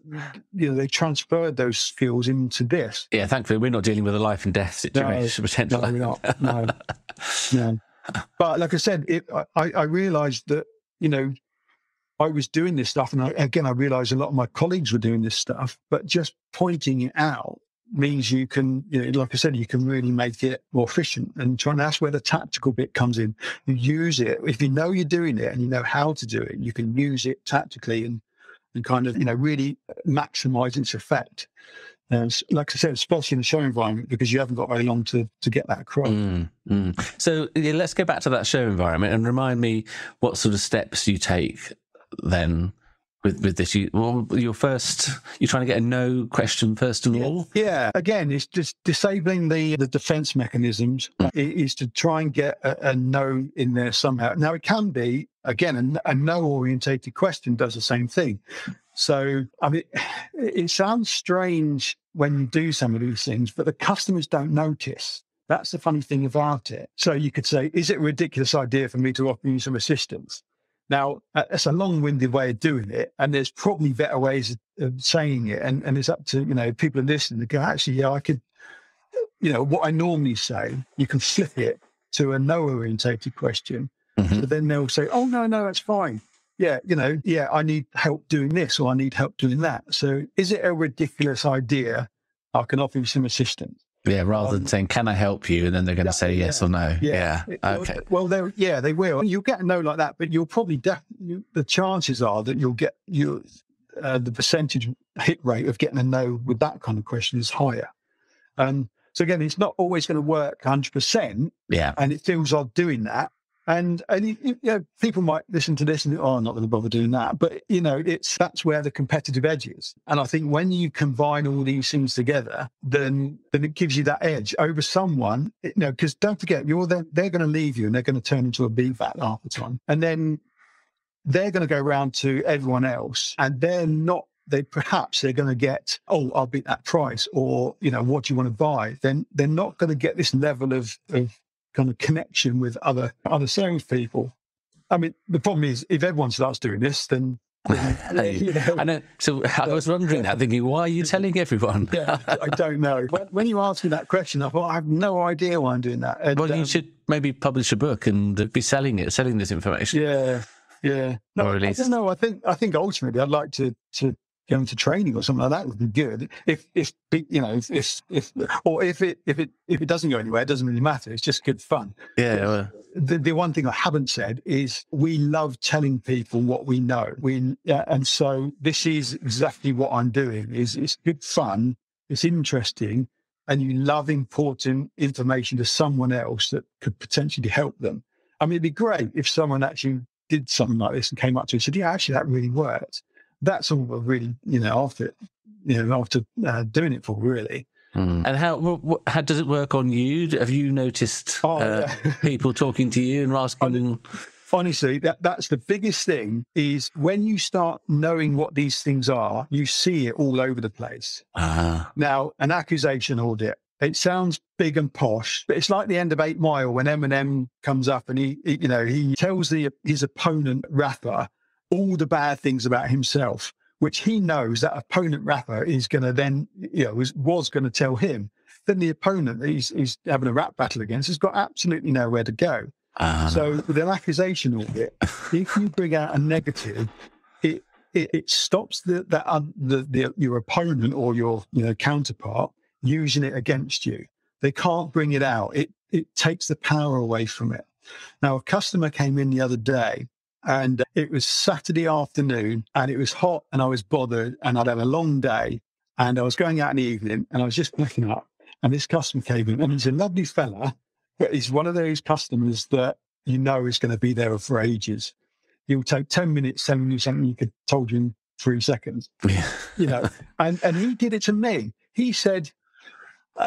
they transferred those skills into this. Yeah, thankfully, we're not dealing with a life and death situation potentially. No, we're not. No. But like I said, I realised that I was doing this stuff, and I realised a lot of my colleagues were doing this stuff, but just pointing it out means you can, like I said, you can really make it more efficient. And that's where the tactical bit comes in. You use it if you know you're doing it and you know how to do it. You can use it tactically and kind of really maximise its effect. Like I said, especially in the show environment, because you haven't got very long to get that across. So let's go back to that show environment and remind me what sort of steps you take then with this. You're trying to get a no question first of all? Yeah. Again, it's just disabling the defense mechanisms. It is to try and get a no in there somehow. Now, it can be, again, a no-orientated question does the same thing. So, I mean, it sounds strange when you do some of these things, but the customers don't notice. That's the funny thing about it. So you could say, is it a ridiculous idea for me to offer you some assistance? Now, that's a long-winded way of doing it, and there's probably better ways of saying it, and it's up to, people are listening to go, actually, yeah, I could, what I normally say, you can flip it to a no-orientated question. So then they'll say, oh, no, that's fine. Yeah, I need help doing this or I need help doing that. So is it a ridiculous idea? I can offer you some assistance. Yeah, rather than saying, can I help you? And then they're going to say yes or no. Yeah. Okay. Well, they will. You'll get a no like that, but you'll probably the chances are that you'll get the percentage hit rate of getting a no with that kind of question is higher. So again, it's not always going to work 100%. Yeah. And it feels odd doing that. And people might listen to this and I'm not going to bother doing that. But that's where the competitive edge is. And I think when you combine all these things together, then it gives you that edge over someone. Because don't forget, they're going to leave you and they're going to turn into a BVAT half the time, and then they're going to go around to everyone else, and they're going to get, oh, I'll beat that price, or what do you want to buy? Then they're not going to get this level of kind of connection with other salespeople. I mean, the problem is if everyone starts doing this, then I know. So I was wondering that, thinking, why are you telling everyone? Yeah, I don't know. When you asked me that question, I thought, I have no idea why I'm doing that. And, Well, you should maybe publish a book and be selling this information. Yeah. No, Or at least, I don't know. I think ultimately I'd like to go into training or something like that would be good. If it doesn't go anywhere, it doesn't really matter. It's just good fun. yeah. Well, The one thing I haven't said is we love telling people what we know. And so this is exactly what I'm doing. It's good fun, it's interesting, and you love important information to someone else that could potentially help them. I mean, it'd be great if someone actually did something like this and came up to me and said, "Yeah, actually, that really worked." That's all we're really, after doing it for, really. and how does it work on you? Have you noticed people talking to you and asking? Honestly, that's the biggest thing, is when you start knowing what these things are, you see it all over the place. Now, an accusation audit, it sounds big and posh, but it's like the end of 8 Mile when Eminem comes up and he tells his opponent rapper all the bad things about himself, which he knows that opponent rapper is going to then, was going to tell him. Then the opponent that he's having a rap battle against has got absolutely nowhere to go. So with an accusation audit, if you bring out a negative, it stops your opponent or your counterpart using it against you. They can't bring it out. It takes the power away from it. Now, a customer came in the other day, and it was Saturday afternoon, and it was hot, and I was bothered, and I'd had a long day, and I was going out in the evening, and I was just picking up, and this customer came in, and he's a lovely fella, but he's one of those customers that is going to be there for ages. He'll take 10 minutes telling you something you could told you in 3 seconds. Yeah. And he did it to me. He said,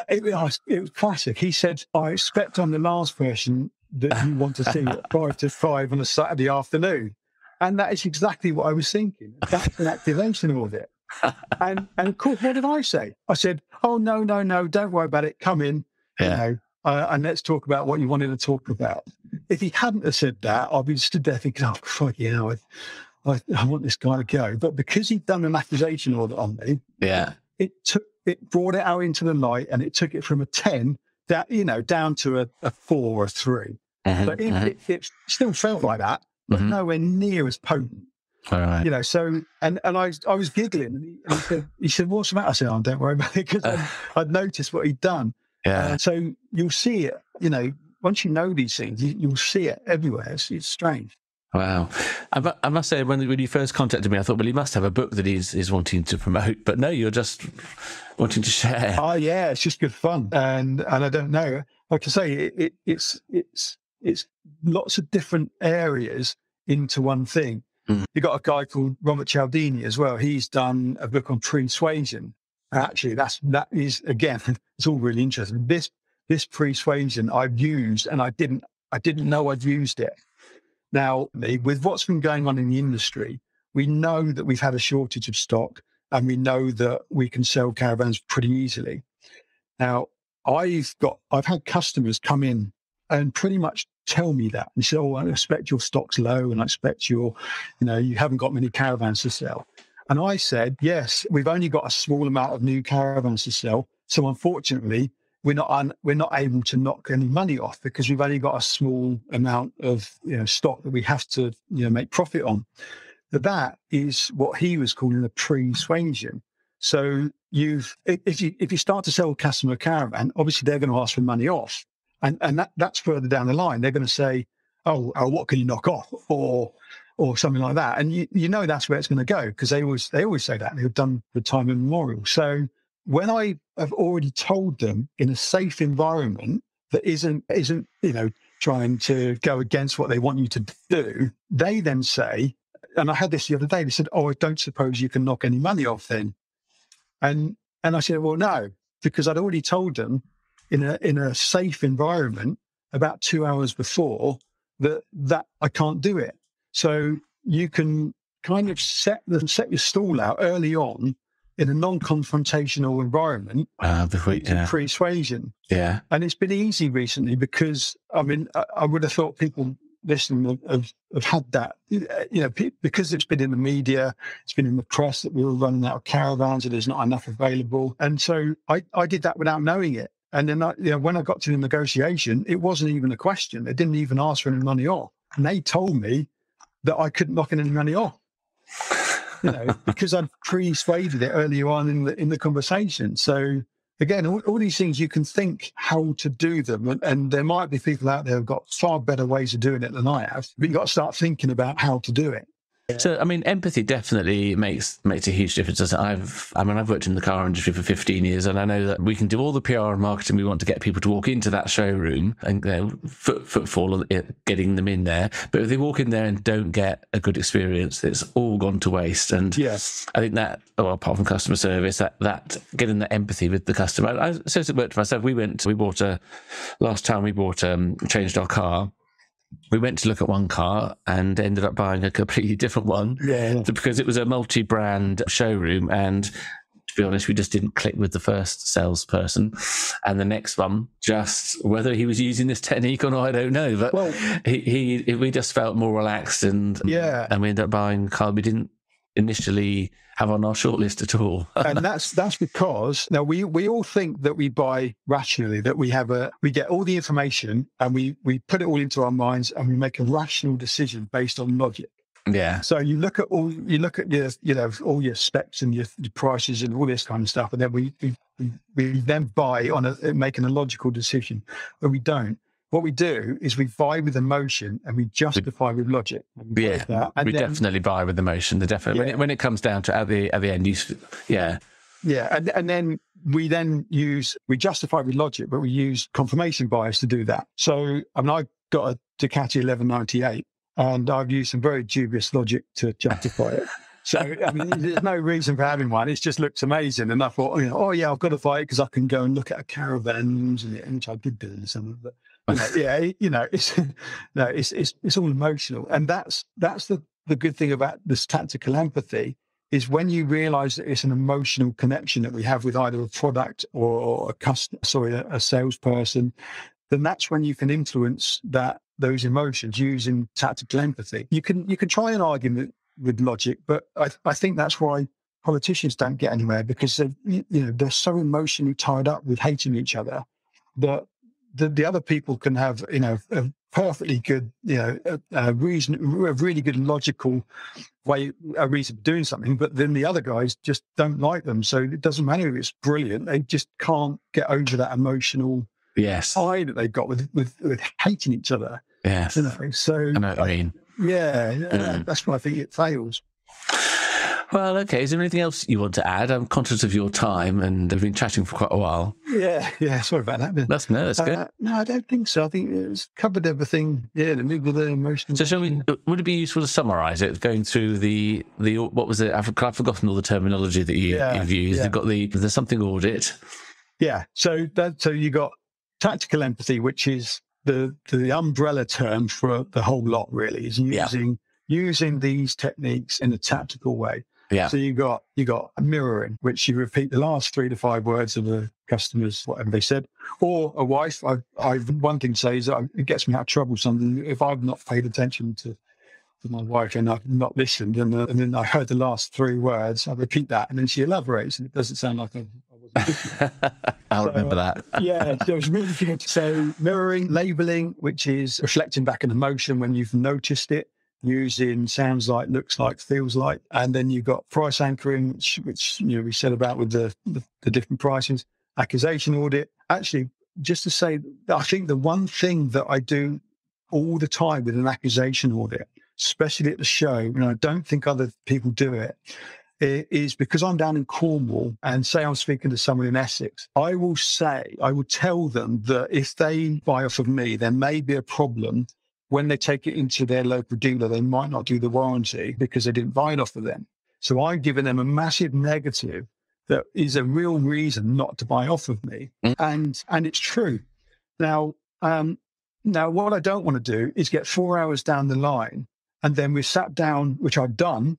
it was classic. He said, "I expect on the last version that you want to see at 4 to 5 on a Saturday afternoon." And that is exactly what I was thinking. That's an activation audit. And of course, what did I say? I said, "Oh, no, don't worry about it. Come in, and let's talk about what you wanted to talk about." If he hadn't have said that, I'd be stood there thinking, "Oh, crikey, I want this guy to go." But because he'd done an accusation audit on me, it brought it out into the light, and it took it from a 10 down to a 4 or a 3. But it still felt like that, but nowhere near as potent. All right. So and I was giggling, and he said, "What's the matter?" I said, "Oh, don't worry about it," because I'd noticed what he'd done. Yeah. So you'll see it, once you know these things, you'll see it everywhere. It's strange. Wow. I must say, when you first contacted me, I thought, well, he must have a book that he's wanting to promote. But no, you're just wanting to share. Oh, yeah, it's just good fun. And I don't know. Like I say, it's lots of different areas into one thing. You've got a guy called Robert Cialdini as well. He's done a book on persuasion. Actually, that is, again, it's all really interesting. This persuasion I've used, and I didn't know I'd used it. Now, with what's been going on in the industry, we know that we've had a shortage of stock, and we know that we can sell caravans pretty easily. Now, I've had customers come in and pretty much tell me that and say, "Oh, I expect your stock's low, and I expect you haven't got many caravans to sell." And I said, "Yes, we've only got a small amount of new caravans to sell. So unfortunately, we're not able to knock any money off because we've only got a small amount of stock that we have to make profit on." That is what he was calling a persuasion. So if you start to sell a customer a caravan, obviously they're going to ask for money off, and that's further down the line. They're going to say, "Oh, what can you knock off?" or something like that, and that's where it's going to go, because they always say that. They've done the time immemorial. So when I have already told them in a safe environment that isn't trying to go against what they want you to do, they then say, and I had this the other day, they said, "Oh, I don't suppose you can knock any money off then?" And I said, "Well, no," because I'd already told them in a safe environment about 2 hours before that I can't do it. So you can kind of set your stall out early on in a non-confrontational environment persuasion. Yeah. And it's been easy recently because, I mean, I would have thought people listening have had that, because it's been in the media, it's been in the press that we were running out of caravans and there's not enough available. And so I did that without knowing it. And then when I got to the negotiation, it wasn't even a question. They didn't even ask for any money off. And they told me that I couldn't knock any money off, because I'd persuaded it earlier on in the conversation. So again, all these things, you can think how to do them. And there might be people out there who've got far better ways of doing it than I have, but you've got to start thinking about how to do it. So, I mean, empathy definitely makes a huge difference. I've worked in the car industry for 15 years, and I know that we can do all the PR and marketing we want to get people to walk into that showroom and footfall of getting them in there. But if they walk in there and don't get a good experience, it's all gone to waste. And yes, I think that, apart from customer service, that getting that empathy with the customer. I said it worked for myself. Last time we changed our car. We went to look at one car and ended up buying a completely different one because it was a multi-brand showroom. And to be honest, we just didn't click with the first salesperson. And the next one, just whether he was using this technique or not, I don't know. But we just felt more relaxed and we ended up buying a car we didn't initially have on our shortlist at all. And that's because now we all think that we buy rationally, that we get all the information and we put it all into our minds and we make a rational decision based on logic. Yeah. So you look at your all your specs and your prices and all this kind of stuff, and then we then buy making a logical decision. But we don't. What we do is we buy with emotion and we justify with logic. We definitely buy with emotion. When it comes down to at the end, and then we justify with logic, but we use confirmation bias to do that. So I've got a Ducati 1198, and I've used some very dubious logic to justify it. So, there's no reason for having one. It just looks amazing. And I thought, I've got to buy it because I can go and look at a caravan, which I did do some of it. It's all emotional. And that's the good thing about this tactical empathy is when you realize that it's an emotional connection that we have with either a product or a salesperson, then that's when you can influence those emotions using tactical empathy. You can try an argument with logic, but I think that's why politicians don't get anywhere, because they're so emotionally tied up with hating each other that the other people can have a perfectly good a really good logical a reason for doing something, but then the other guys just don't like them. So it doesn't matter if it's brilliant; they just can't get over that emotional high that they've got with hating each other. Yes. So I know what I mean. That's why I think it fails. Well, okay. Is there anything else you want to add? I'm conscious of your time, and I've been chatting for quite a while. Yeah. Sorry about that. That's good. No, I don't think so. I think it's covered everything. Yeah, the emotion. So, would it be useful to summarise it, going through the what was it? I've forgotten all the terminology that you've used. You've got the something audit. Yeah. So you got tactical empathy, which is the umbrella term for the whole lot. Really, is using these techniques in a tactical way. Yeah. So you got a mirroring, which you repeat the last 3 to 5 words of a customer's whatever they said, or a wife. I've one thing to say is that it gets me out of trouble. Something if I've not paid attention to my wife and I've not listened, and then I heard the last 3 words, I repeat that, and then she elaborates, and it doesn't sound like I wasn't listening. I'll remember that. So it's really good. So mirroring, labeling, which is reflecting back an emotion when you've noticed it. Using sounds like, looks like, feels like, and then you've got price anchoring, which we said about with the different prices. Accusation audit. Actually, just to say, I think the one thing that I do all the time with an accusation audit, especially at the show, and I don't think other people do it, is because I'm down in Cornwall and say I'm speaking to someone in Essex, I will tell them that if they buy off of me, there may be a problem. When they take it into their local dealer, they might not do the warranty because they didn't buy it off of them. So I'm giving them a massive negative that is a real reason not to buy off of me. And it's true. Now, what I don't want to do is get 4 hours down the line and then we've sat down, which I've done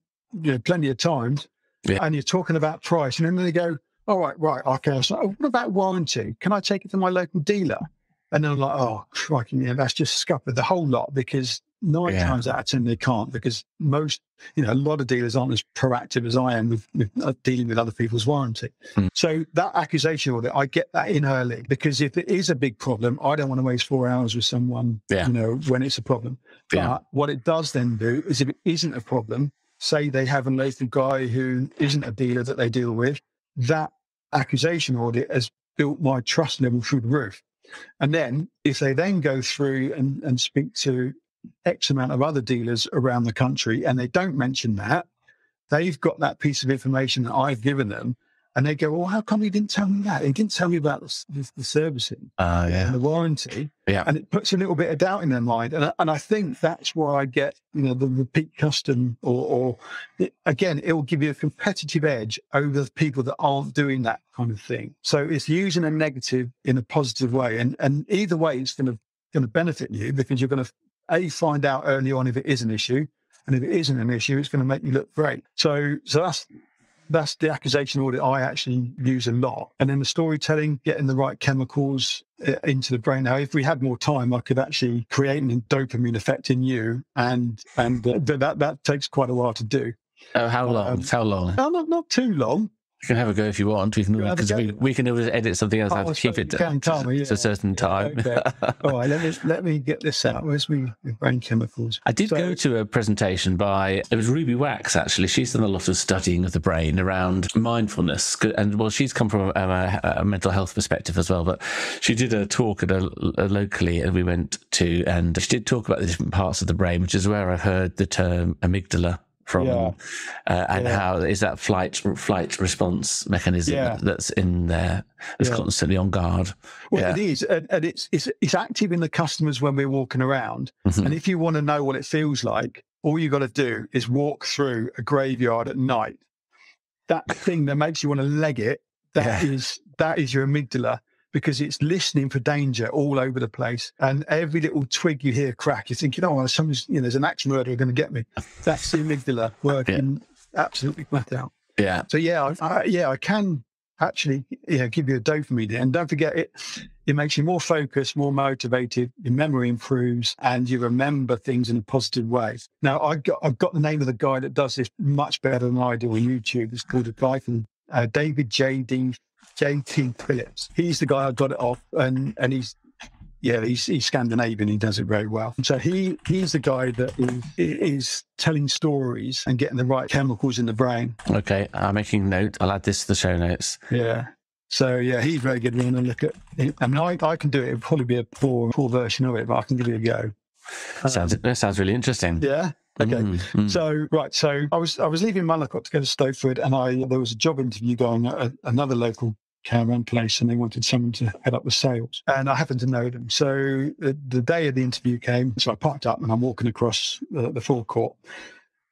plenty of times, and you're talking about price. And then they go, all right, okay. So what about warranty? Can I take it to my local dealer? And then I'm like, oh, crikey, that's just scuppered the whole lot because nine times out of 10 they can't, because most, a lot of dealers aren't as proactive as I am with dealing with other people's warranty. So that accusation audit, I get that in early, because if it is a big problem, I don't want to waste 4 hours with someone, when it's a problem. But what it does then do is, if it isn't a problem, say they have a local guy who isn't a dealer that they deal with, that accusation audit has built my trust level through the roof. And then if they then go through and speak to X amount of other dealers around the country and they don't mention that, they've got that piece of information that I've given them, and they go, well, how come he didn't tell me that? He didn't tell me about the servicing and the warranty. And it puts a little bit of doubt in their mind. And I think that's why I get, the repeat custom, again, it will give you a competitive edge over the people that aren't doing that kind of thing. So it's using a negative in a positive way. And either way, it's going to benefit you, because you're going to, find out early on if it is an issue. And if it isn't an issue, it's going to make you look great. So that's the accusation audit I actually use a lot. And then the storytelling, getting the right chemicals into the brain. Now, if we had more time, I could actually create a dopamine effect in you, and that takes quite a while to do. Oh, how long? How long? Not too long. You can have a go if you want. We can always edit something else. I have to keep it to a certain time. Okay. All right, let me get this out. Where's my brain chemicals? I did go to a presentation by, it was Ruby Wax, actually. She's done a lot of studying of the brain around mindfulness. And she's come from a mental health perspective as well. But she did a talk at a locally, and we went to, and she did talk about the different parts of the brain, which is where I heard the term amygdala from, how is that flight response mechanism that's in there, that's constantly on guard. Well, it is, and it's active in the customers when we're walking around. And if you want to know what it feels like, all you got to do is walk through a graveyard at night. That thing that makes you want to leg it, that is your amygdala, because it's listening for danger all over the place. And every little twig you hear crack, you're thinking, there's an axe murderer going to get me. That's the amygdala working absolutely flat out. Yeah. So, I can actually give you a dopamine. And don't forget, it makes you more focused, more motivated, your memory improves, and you remember things in a positive way. Now, I've got the name of the guy that does this much better than I do on YouTube. It's called a guy from David JT Phillips. He's the guy I got it off, and he's Scandinavian. He does it very well. So he's the guy that is telling stories and getting the right chemicals in the brain. Okay, I'm making note. I'll add this to the show notes. Yeah. So he's very good. We're going to look at it. I mean, I can do it. It'll probably be a poor version of it, but I can give it a go. That sounds really interesting. Yeah. Okay. So I was leaving Mullicott to go to Stowford, and there was a job interview going at another local caravan place, and they wanted someone to head up the sales, and I happened to know them. So the day of the interview came, so I parked up and I'm walking across the forecourt,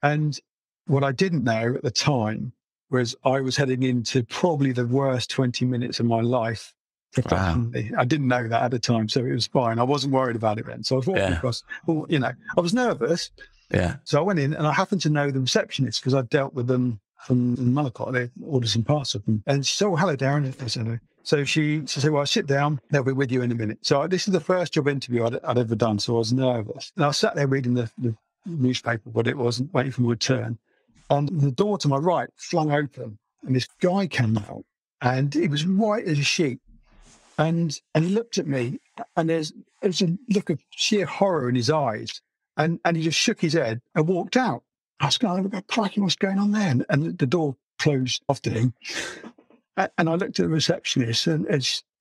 and what I didn't know at the time was I was heading into probably the worst 20 minutes of my life professionally. Wow. I didn't know that at the time, so it was fine. I wasn't worried about it then. So I was walking across, I was nervous. Yeah. So I went in, and I happened to know the receptionist because I'd dealt with them from Mullicott. They ordered some parts of them. And she said, "Oh, hello, Darren." I said, so she said, "Well, sit down. They'll be with you in a minute." So this is the first job interview I'd ever done. So I was nervous. And I sat there reading the newspaper, but it wasn't waiting for my turn. And the door to my right flung open, and this guy came out, and he was white as a sheet. And he looked at me, and there's a look of sheer horror in his eyes. And he just shook his head and walked out. I was going, crikey, what's going on there? And the door closed after him. And I looked at the receptionist, and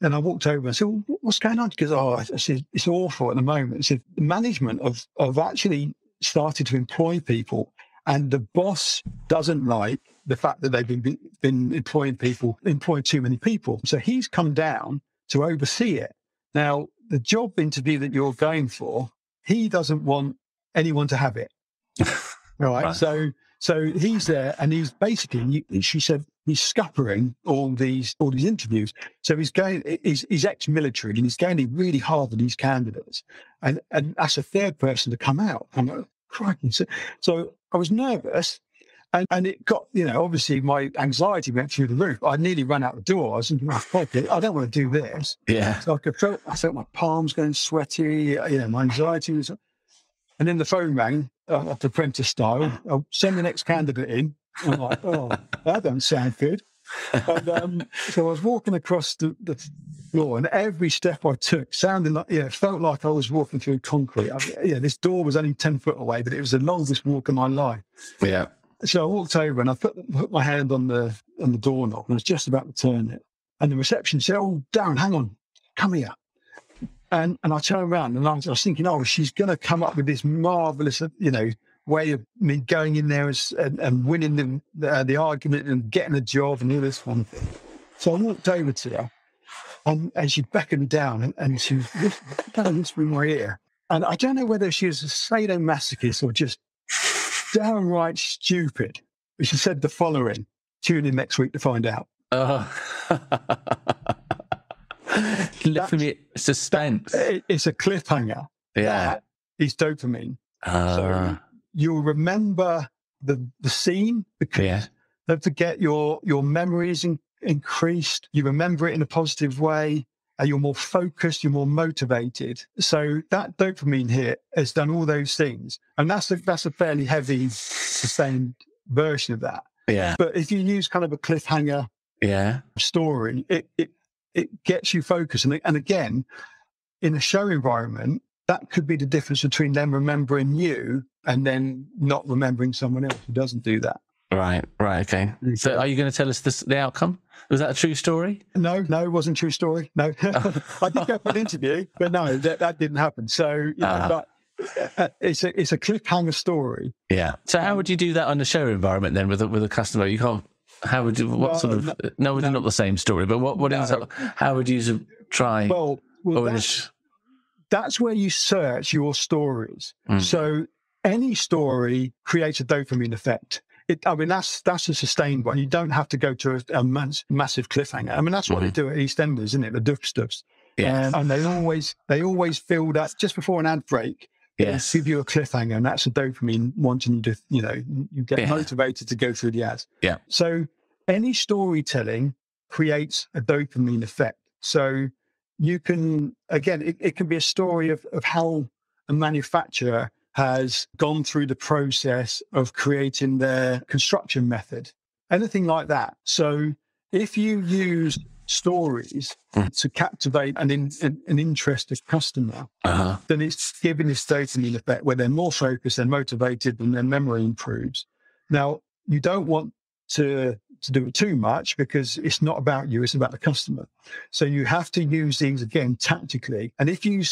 I walked over and said, "Well, what's going on?" Because I said, "It's awful at the moment." I said, the management of actually started to employ people, and the boss doesn't like the fact that they've been employing too many people. So he's come down to oversee it. Now, the job interview that you're going for, he doesn't want anyone to have it. Right. So he's there, and he's basically, she said, he's scuppering all these interviews. So he's ex-military, and he's going really hard on these candidates. And that's a third person to come out. I'm like, crikey. So I was nervous, and it got, obviously my anxiety went through the roof. I nearly ran out the door. I was thinking, I don't want to do this. Yeah. So I felt my palms going sweaty, my anxiety was. And then the phone rang, at the apprentice style. I'll send the next candidate in. I'm like, oh, that doesn't sound good. And so I was walking across the floor, and every step I took sounded like, it felt like I was walking through concrete. This door was only 10 foot away, but it was the longest walk of my life. Yeah. So I walked over and I put my hand on the doorknob, and I was just about to turn it. And the reception said, "Oh, Darren, hang on, come here." And I turned around and I was thinking, oh, she's going to come up with this marvellous, way of me going in there and winning the argument and getting a job and all this one thing. So I walked over to her and she beckoned down and she was whispering in my ear. And I don't know whether she was a sadomasochist or just downright stupid. But she said the following: "Tune in next week to find out." Left me suspense. It's a cliffhanger. Yeah. It's dopamine. So you'll remember the scene because don't forget your memory is increased. You remember it in a positive way. You're more focused. You're more motivated. So that dopamine hit has done all those things, and that's a fairly heavy, sustained version of that. Yeah. But if you use kind of a cliffhanger, story, it gets you focused. And again, in a show environment, that could be the difference between them remembering you and then not remembering someone else who doesn't do that. Right, okay. So are you going to tell us the outcome? Was that a true story? No, it wasn't a true story. No. I did go for an interview, but no, that didn't happen. So, but it's a cliffhanger story. Yeah. So how would you do that on a show environment then with a customer? You can't. How would you? What sort of? No, it's not the same story. But what is that? How would you try? Well, that's where you search your stories. So any story creates a dopamine effect. That's a sustained one. You don't have to go to a massive cliffhanger. I mean, that's what they do at EastEnders, isn't it? The Duff Stuffs. Yeah. And they always feel that just before an ad break. Yes. Give you a cliffhanger, and that's a dopamine wanting you to, you get motivated to go through the ads. Yeah. So any storytelling creates a dopamine effect. So you can, again, it can be a story of how a manufacturer has gone through the process of creating their construction method, anything like that. So if you use stories to captivate an interested customer, then it's giving this dopamine effect where they're more focused and motivated and their memory improves. Now, you don't want to do it too much because it's not about you, it's about the customer. So you have to use these again tactically. And if you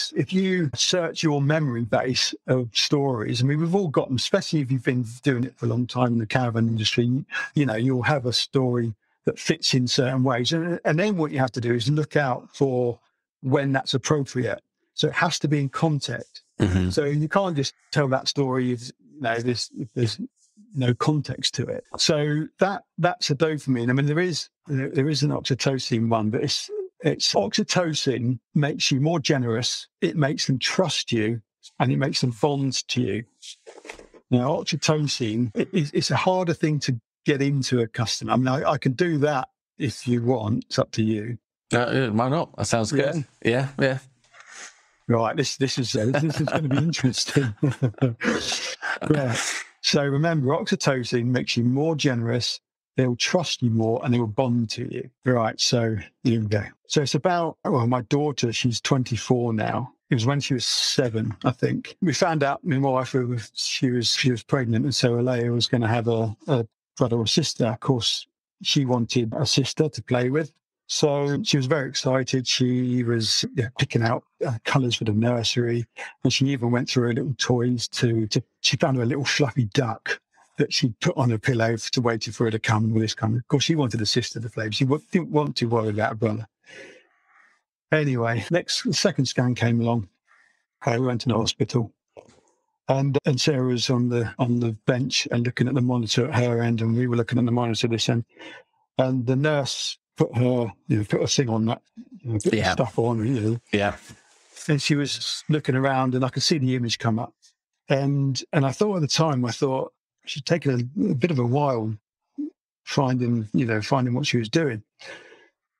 search your memory base of stories, I mean, we've all got them, especially if you've been doing it for a long time in the caravan industry, you'll have a story that fits in certain ways. And then what you have to do is look out for when that's appropriate. So it has to be in context. So you can't just tell that story if there's no context to it. So that's a dopamine. I mean, there is an oxytocin one, but it's oxytocin makes you more generous. It makes them trust you, and it makes them bond to you. Now, oxytocin, it's a harder thing to get into a customer. I mean, I can do that if you want. It's up to you. Why not? That sounds good. Yeah. Right. This is going to be interesting. Right. So remember, oxytocin makes you more generous. They'll trust you more, and they will bond to you. Right. So here we go. So it's about my daughter. She's 24 now. It was when she was 7, I think. We found out my wife she was pregnant, and so Alea was going to have a brother or sister. Of course, she wanted a sister to play with. So she was very excited. She was picking out colours for the nursery, and she even went through her little toys she found her a little fluffy duck that she put on her pillow to wait for her to come. With this kind of course, she wanted a sister to play with. She didn't want to worry about a brother. Anyway, the second scan came along. We went to the hospital. And Sarah was on the bench and looking at the monitor at her end, and we were looking at the monitor this end. And the nurse put her thing on that, put the stuff on, Yeah. And she was looking around, and I could see the image come up. And I thought at the time, she'd taken a bit of a while finding what she was doing.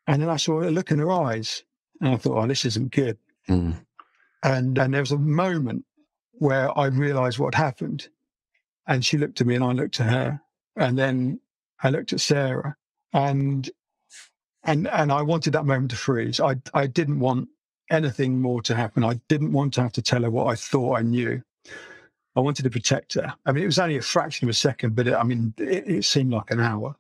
And then I saw a look in her eyes, and I thought, oh, this isn't good. And there was a moment where I realised what had happened. And she looked at me and I looked at her. And then I looked at Sarah and I wanted that moment to freeze. I didn't want anything more to happen. I didn't want to have to tell her what I thought I knew. I wanted to protect her. I mean, it was only a fraction of a second, but it seemed like an hour.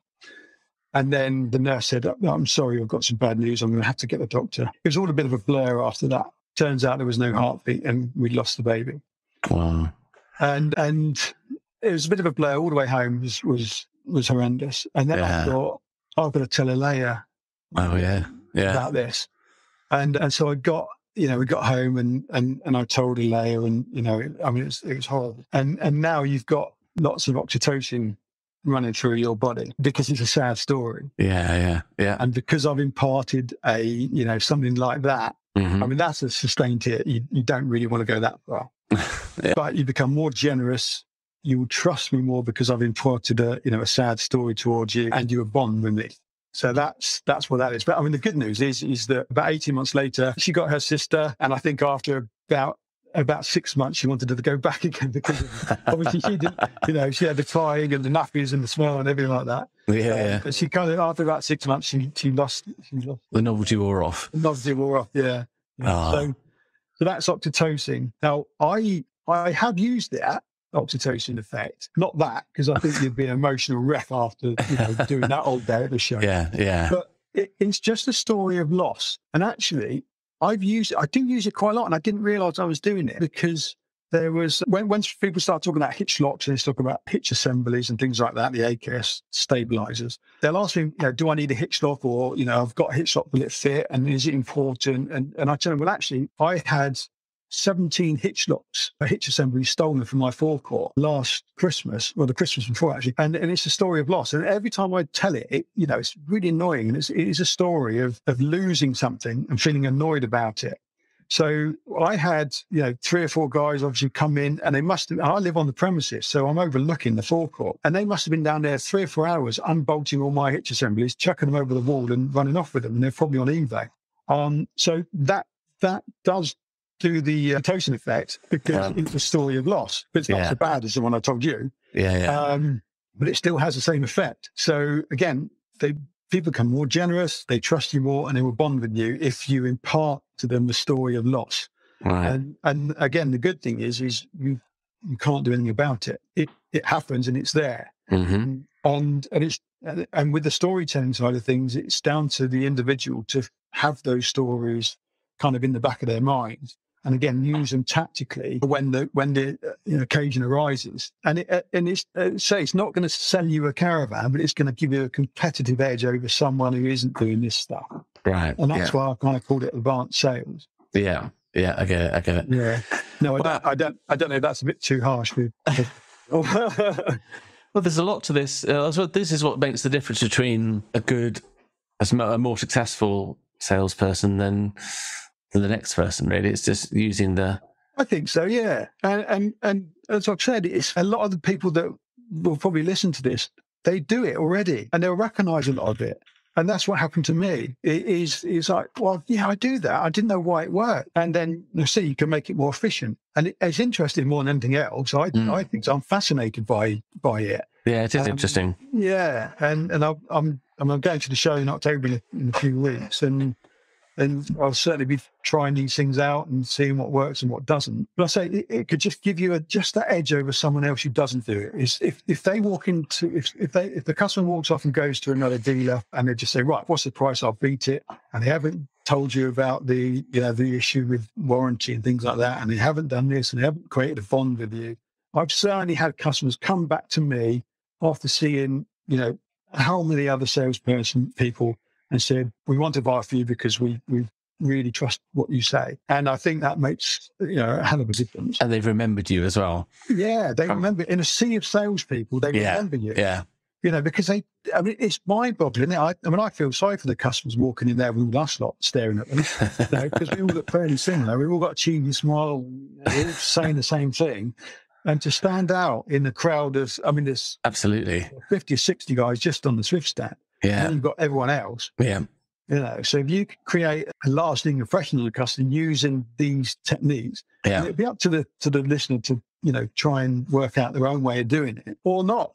And then the nurse said, "Oh, I'm sorry, I've got some bad news. I'm going to have to get the doctor." It was all a bit of a blur after that. Turns out there was no heartbeat and we'd lost the baby. Wow. And it was a bit of a blur all the way home. Was horrendous. And then I thought, I've got to tell Alea about this. And so we got home and I told Alea, and it was horrible. And now you've got lots of oxytocin running through your body because it's a sad story. Yeah. And because I've imparted something like that, I mean, that's a sustained hit. You don't really want to go that far. But you become more generous. You will trust me more because I've imparted a sad story towards you, and you bond with me. So that's what that is. But I mean, the good news is that about 18 months later, she got her sister, and I think after about 6 months, she wanted her to go back again because obviously she didn't, she had the crying and the nappies and the smell and everything like that. Yeah. But she kind of, after about 6 months, she lost. The novelty wore off. The novelty wore off, yeah. So that's oxytocin. Now, I have used that oxytocin effect. Not that, because I think you'd be an emotional wreck after doing that all day at the show. Yeah. But it's just a story of loss. And actually, I do use it quite a lot, and I didn't realise I was doing it because there was, when people start talking about hitch locks and they talk about hitch assemblies and things like that, the AKS stabilizers, they'll ask me, do I need a hitch lock, or, I've got a hitch lock, will it fit, and is it important? And I tell them, well, actually, I had 17 hitch locks, a hitch assembly stolen from my forecourt last Christmas, or the Christmas before actually, and it's a story of loss. And every time I tell it, it's really annoying, and it is a story of losing something and feeling annoyed about it. So I had 3 or 4 guys obviously come in, and I live on the premises, so I'm overlooking the forecourt, and they must have been down there 3 or 4 hours unbolting all my hitch assemblies, chucking them over the wall and running off with them, and they're probably on eBay. So that does do the oxytocin effect, because it's a story of loss. But it's not so bad as the one I told you. But it still has the same effect. So again, people become more generous, they trust you more, and they will bond with you if you impart to them the story of loss. Right. And again, the good thing is you can't do anything about it. It happens and it's there. Mm-hmm. And with the storytelling side of things, it's down to the individual to have those stories kind of in the back of their mind, and again use them tactically when the occasion arises. And it's not going to sell you a caravan, but it's going to give you a competitive edge over someone who isn't doing this stuff. Right. And that's why I kind of called it advanced sales. Yeah. I get it. Yeah. No, I don't know if that's a bit too harsh. Well, there's a lot to this. So this is what makes the difference between a more successful salesperson than the next person, really. It's just using I think so, yeah. And as I've said, it's a lot of the people that will probably listen to this, they do it already, and they'll recognise a lot of it. And that's what happened to me. It's like, well, yeah, I do that. I didn't know why it worked. And then you can make it more efficient. And it's interesting more than anything else. I think I'm fascinated by it. Yeah, it is interesting. Yeah, and I'm going to the show in October in a few weeks, and I'll certainly be trying these things out and seeing what works and what doesn't. But I say it could just give you just that edge over someone else who doesn't do it. Is if they walk into if the customer walks off and goes to another dealer and they just say, right, what's the price? I'll beat it, and they haven't told you about the issue with warranty and things like that, and they haven't done this and they haven't created a bond with you. I've certainly had customers come back to me after seeing how many other people and said, we want to buy for you because we really trust what you say. And I think that makes a hell of a difference. And they've remembered you as well. Yeah, they remember. In a sea of salespeople, they remember you. Yeah. Because it's mind-boggling. I feel sorry for the customers walking in there with all us lot staring at them, because we all look fairly similar. We've all got a cheesy smile, we're all saying the same thing. And to stand out in the crowd of, there's absolutely 50 or 60 guys just on the Swift stand. Yeah. And then you've got everyone else. Yeah. So if you could create a lasting impression on the customer using these techniques, and it'd be up to the listener to, try and work out their own way of doing it or not,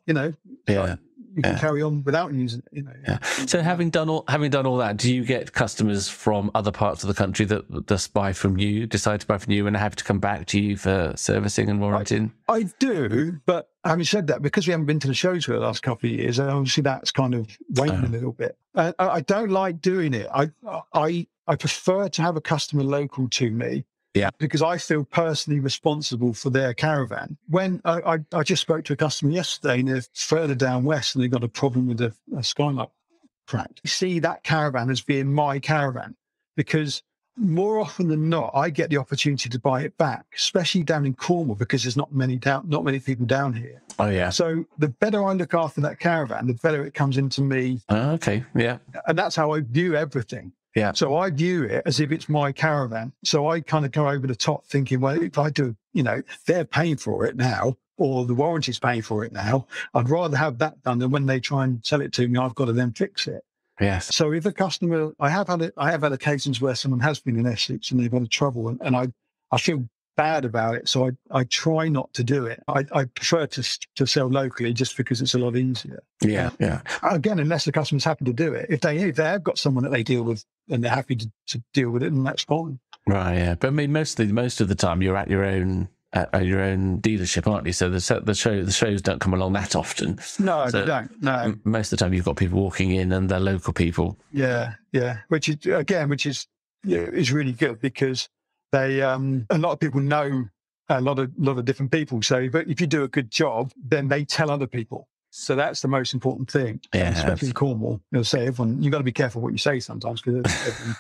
you can carry on without using it, So having done all that, do you get customers from other parts of the country that decide to buy from you and have to come back to you for servicing and warranting? I do, but having said that, because we haven't been to the shows for the last couple of years, obviously that's kind of waned a little bit. I don't like doing it. I prefer to have a customer local to me. Yeah, because I feel personally responsible for their caravan. When I just spoke to a customer yesterday, and they're further down west, and they've got a problem with a skylight cracked. I see that caravan as being my caravan, because more often than not, I get the opportunity to buy it back, especially down in Cornwall, because there's not many people down here. Oh yeah. So the better I look after that caravan, the better it comes into me. Okay. Yeah. And that's how I view everything. Yeah. So I view it as if it's my caravan. So I kind of go over the top thinking, well, if I do, they're paying for it now, or the warranty's paying for it now, I'd rather have that done than when they try and sell it to me, I've got to then fix it. Yes. So if a customer, I have had occasions where someone has been in Essex and they've had trouble, and I feel bad about it. So I try not to do it. I prefer to sell locally just because it's a lot easier. Yeah. Yeah. Again, unless the customer's happy to do it. If they have got someone that they deal with and they're happy to deal with it, then that's fine. Right. Yeah. But I mean, most of the time you're at your own dealership, aren't you? So the shows don't come along that often. No, they don't. No. Most of the time you've got people walking in and they're local people. Yeah. Yeah. Which is really good, because they a lot of people know a lot of different people. So if you do a good job, then they tell other people. So that's the most important thing. Yeah, especially in Cornwall. Say everyone, you've got to be careful what you say sometimes, because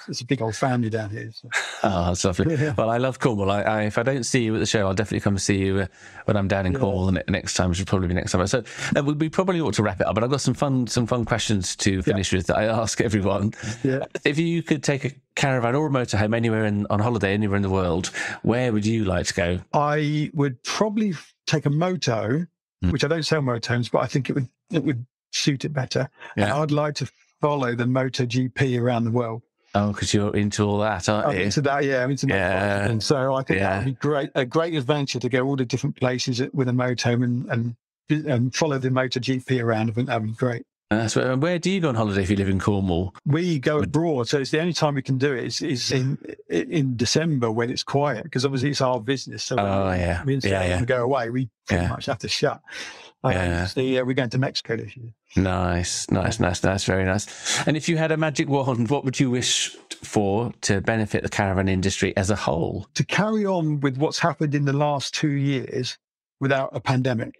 it's a big old family down here. So. Oh, that's lovely. Yeah. Well, I love Cornwall. If I don't see you at the show, I'll definitely come and see you when I'm down in Cornwall next time, which will probably be next summer. So we probably ought to wrap it up, but I've got some fun questions to finish with that I ask everyone. Yeah. If you could take a caravan or a motorhome anywhere on holiday, anywhere in the world, where would you like to go? I would probably take a moto, which I don't sell motorhomes, but I think it would suit it better. Yeah. And I'd like to follow the MotoGP around the world. Oh, because you're into all that, aren't you? I'm into that, yeah. I'm into that. And so I think that would be a great adventure to go all the different places with a motorhome and follow the MotoGP around. I think that would be great. Where do you go on holiday if you live in Cornwall? We go abroad, so it's the only time we can do it is in December when it's quiet, because obviously it's our business. So we go away, we pretty much have to shut. So we're going to Mexico this year. Nice, very nice. And if you had a magic wand, what would you wish for to benefit the caravan industry as a whole? To carry on with what's happened in the last 2 years without a pandemic.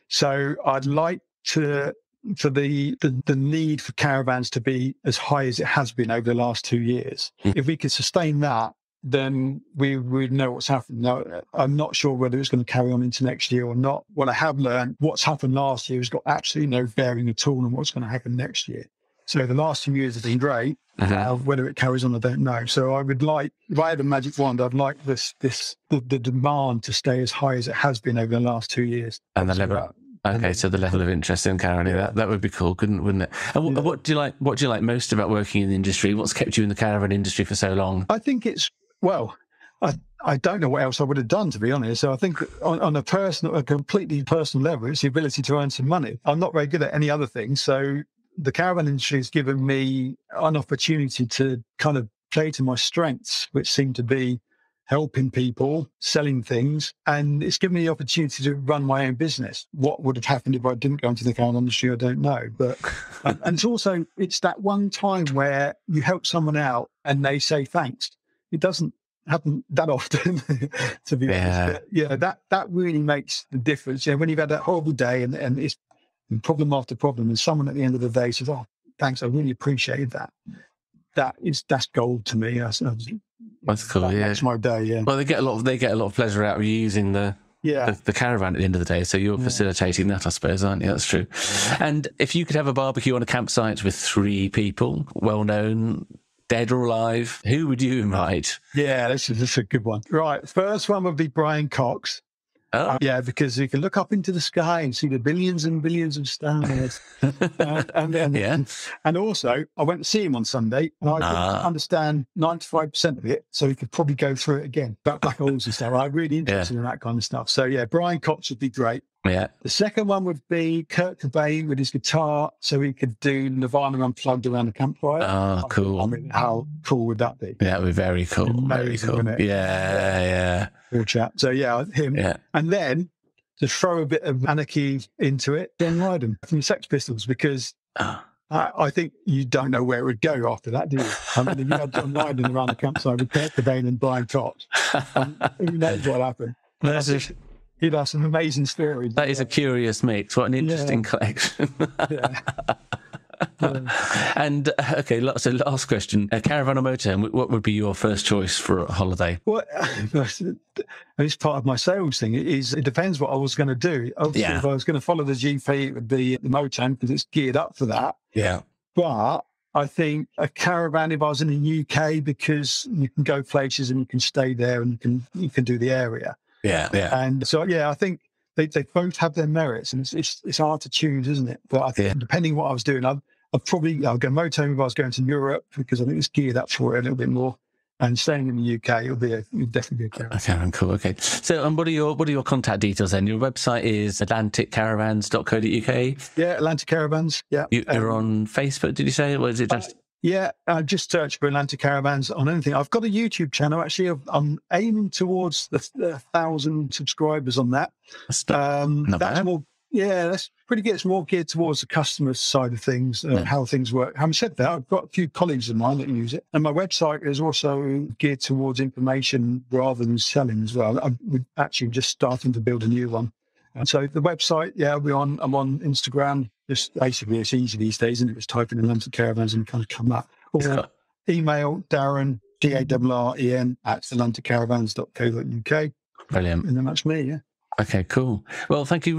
So I'd like for the need for caravans to be as high as it has been over the last 2 years. If we could sustain that, then we would know what's happened. Now, I'm not sure whether it's going to carry on into next year or not. What I have learned, what's happened last year has got absolutely no bearing at all on what's going to happen next year. So the last 2 years have been great. Whether it carries on, I don't know. So I would like, if I had a magic wand, I'd like the demand to stay as high as it has been over the last 2 years. And the level. Okay, so the level of interest in caravan, that would be cool, wouldn't it? And what do you like? What do you like most about working in the industry? What's kept you in the caravan industry for so long? I think I don't know what else I would have done, to be honest. So I think on a completely personal level, it's the ability to earn some money. I'm not very good at any other thing, so the caravan industry has given me an opportunity to kind of play to my strengths, which seem to be helping people, selling things, and it's given me the opportunity to run my own business. What would have happened if I didn't go into the caravan industry, I don't know. But and it's that one time where you help someone out and they say thanks. It doesn't happen that often, to be honest. But that really makes the difference. When you've had that horrible day and it's problem after problem, and someone at the end of the day says, "Oh, thanks, I really appreciate that." That's gold to me. That's cool. That's my day. Yeah. Well, they get a lot of pleasure out of you using the caravan at the end of the day. So you're facilitating that, I suppose, aren't you? That's true. And if you could have a barbecue on a campsite with 3 people, well known, dead or alive, who would you invite? Yeah, this is a good one. Right, first one would be Brian Cox. Oh. Yeah, because you can look up into the sky and see the billions and billions of stars. And also, I went to see him on Sunday, and I didn't understand 95% of it, so he could probably go through it again. About black holes and stuff. I'm really interested in that kind of stuff. So yeah, Brian Cox would be great. Yeah. The second one would be Kurt Cobain with his guitar, so he could do Nirvana Unplugged around the campfire. Oh, cool. I mean, how cool would that be? That would be very cool. Amazing, very cool. wouldn't it? Yeah. Cool chat. So yeah, him. Yeah. And then to throw a bit of anarchy into it, John Lydon from the Sex Pistols, because I think you don't know where it would go after that, do you? I mean, if you had John Lydon around the campsite with Kurt Cobain and Brian Cox, who knows what happened? He'd have some amazing stories. That is a curious mix. What an interesting collection. And okay, so last question: a caravan or motorhome? What would be your first choice for a holiday? Well, it's part of my sales thing. It depends what I was going to do. Obviously, if I was going to follow the GP, it would be the motorhome because it's geared up for that. Yeah, but I think a caravan if I was in the UK, because you can go places and you can stay there and you can do the area. Yeah. And so I think they both have their merits, and it's hard to choose, isn't it? But I think depending what I was doing, I'll go motorhome if I was going to Europe, because I think it's geared up for it a little bit more. And staying in the UK, it'll definitely be a caravan. Okay, cool. Okay. So, what are your contact details then? Your website is atlanticcaravans.co.uk. Yeah, Atlantic Caravans. Yeah. You're on Facebook, did you say? Or is it just? Yeah, just search for Atlantic Caravans on anything. I've got a YouTube channel, actually. I'm aiming towards the 1,000 subscribers on that. That's bad. More, that's pretty good. It's more geared towards the customer side of things, how things work. Having said that, I've got a few colleagues of mine that use it. And my website is also geared towards information rather than selling as well. I'm actually just starting to build a new one. And so the website, I'm on Instagram. Just basically, it's easy these days, and it was typing in Atlantic Caravans and kind of come up. Or email Darren, DARREN @atlanticcaravans.co.uk. Brilliant. And then that's me, yeah. Okay, cool. Well, thank you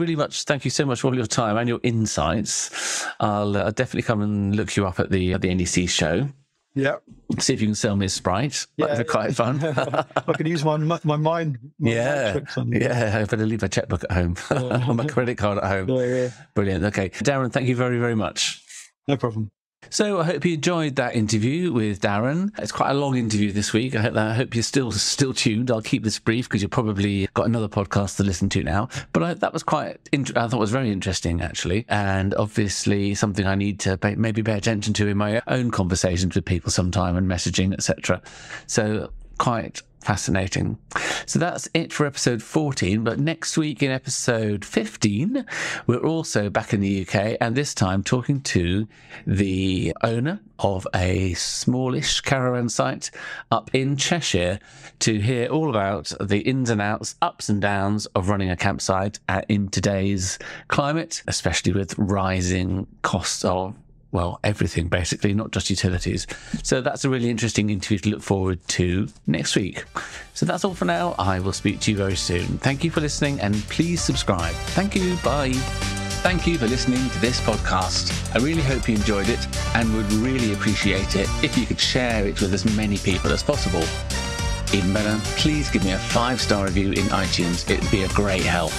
so much for all your time and your insights. I'll definitely come and look you up at the NEC show. Yeah. See if you can sell me a Sprite. That'd be quite fun. I could use my mind. Mind tricks on you. Yeah, I better leave my checkbook at home or my credit card at home. Yeah. Brilliant. Okay. Darren, thank you very, very much. No problem. So I hope you enjoyed that interview with Darren. It's quite a long interview this week. I hope you're still tuned. I'll keep this brief because you've probably got another podcast to listen to now. But that was I thought was very interesting, actually. And obviously something I need to maybe pay attention to in my own conversations with people sometime and messaging, etc. So quite fascinating. So that's it for episode 14. But next week in episode 15, we're also back in the UK, and this time talking to the owner of a smallish caravan site up in Cheshire to hear all about the ins and outs, ups and downs of running a campsite in today's climate, especially with rising costs of everything basically, not just utilities. So that's a really interesting interview to look forward to next week. So that's all for now. I will speak to you very soon. Thank you for listening, and please subscribe. Thank you. Bye. Thank you for listening to this podcast. I really hope you enjoyed it and would really appreciate it if you could share it with as many people as possible. Even better, please give me a 5-star review in iTunes. It'd be a great help.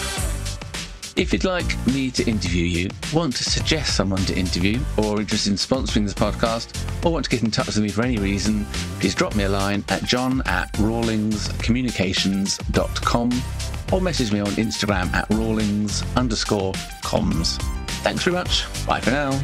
If you'd like me to interview you, want to suggest someone to interview, or interested in sponsoring this podcast, or want to get in touch with me for any reason, please drop me a line at john@rawlingscommunications.com or message me on Instagram at rawlings_comms. Thanks very much. Bye for now.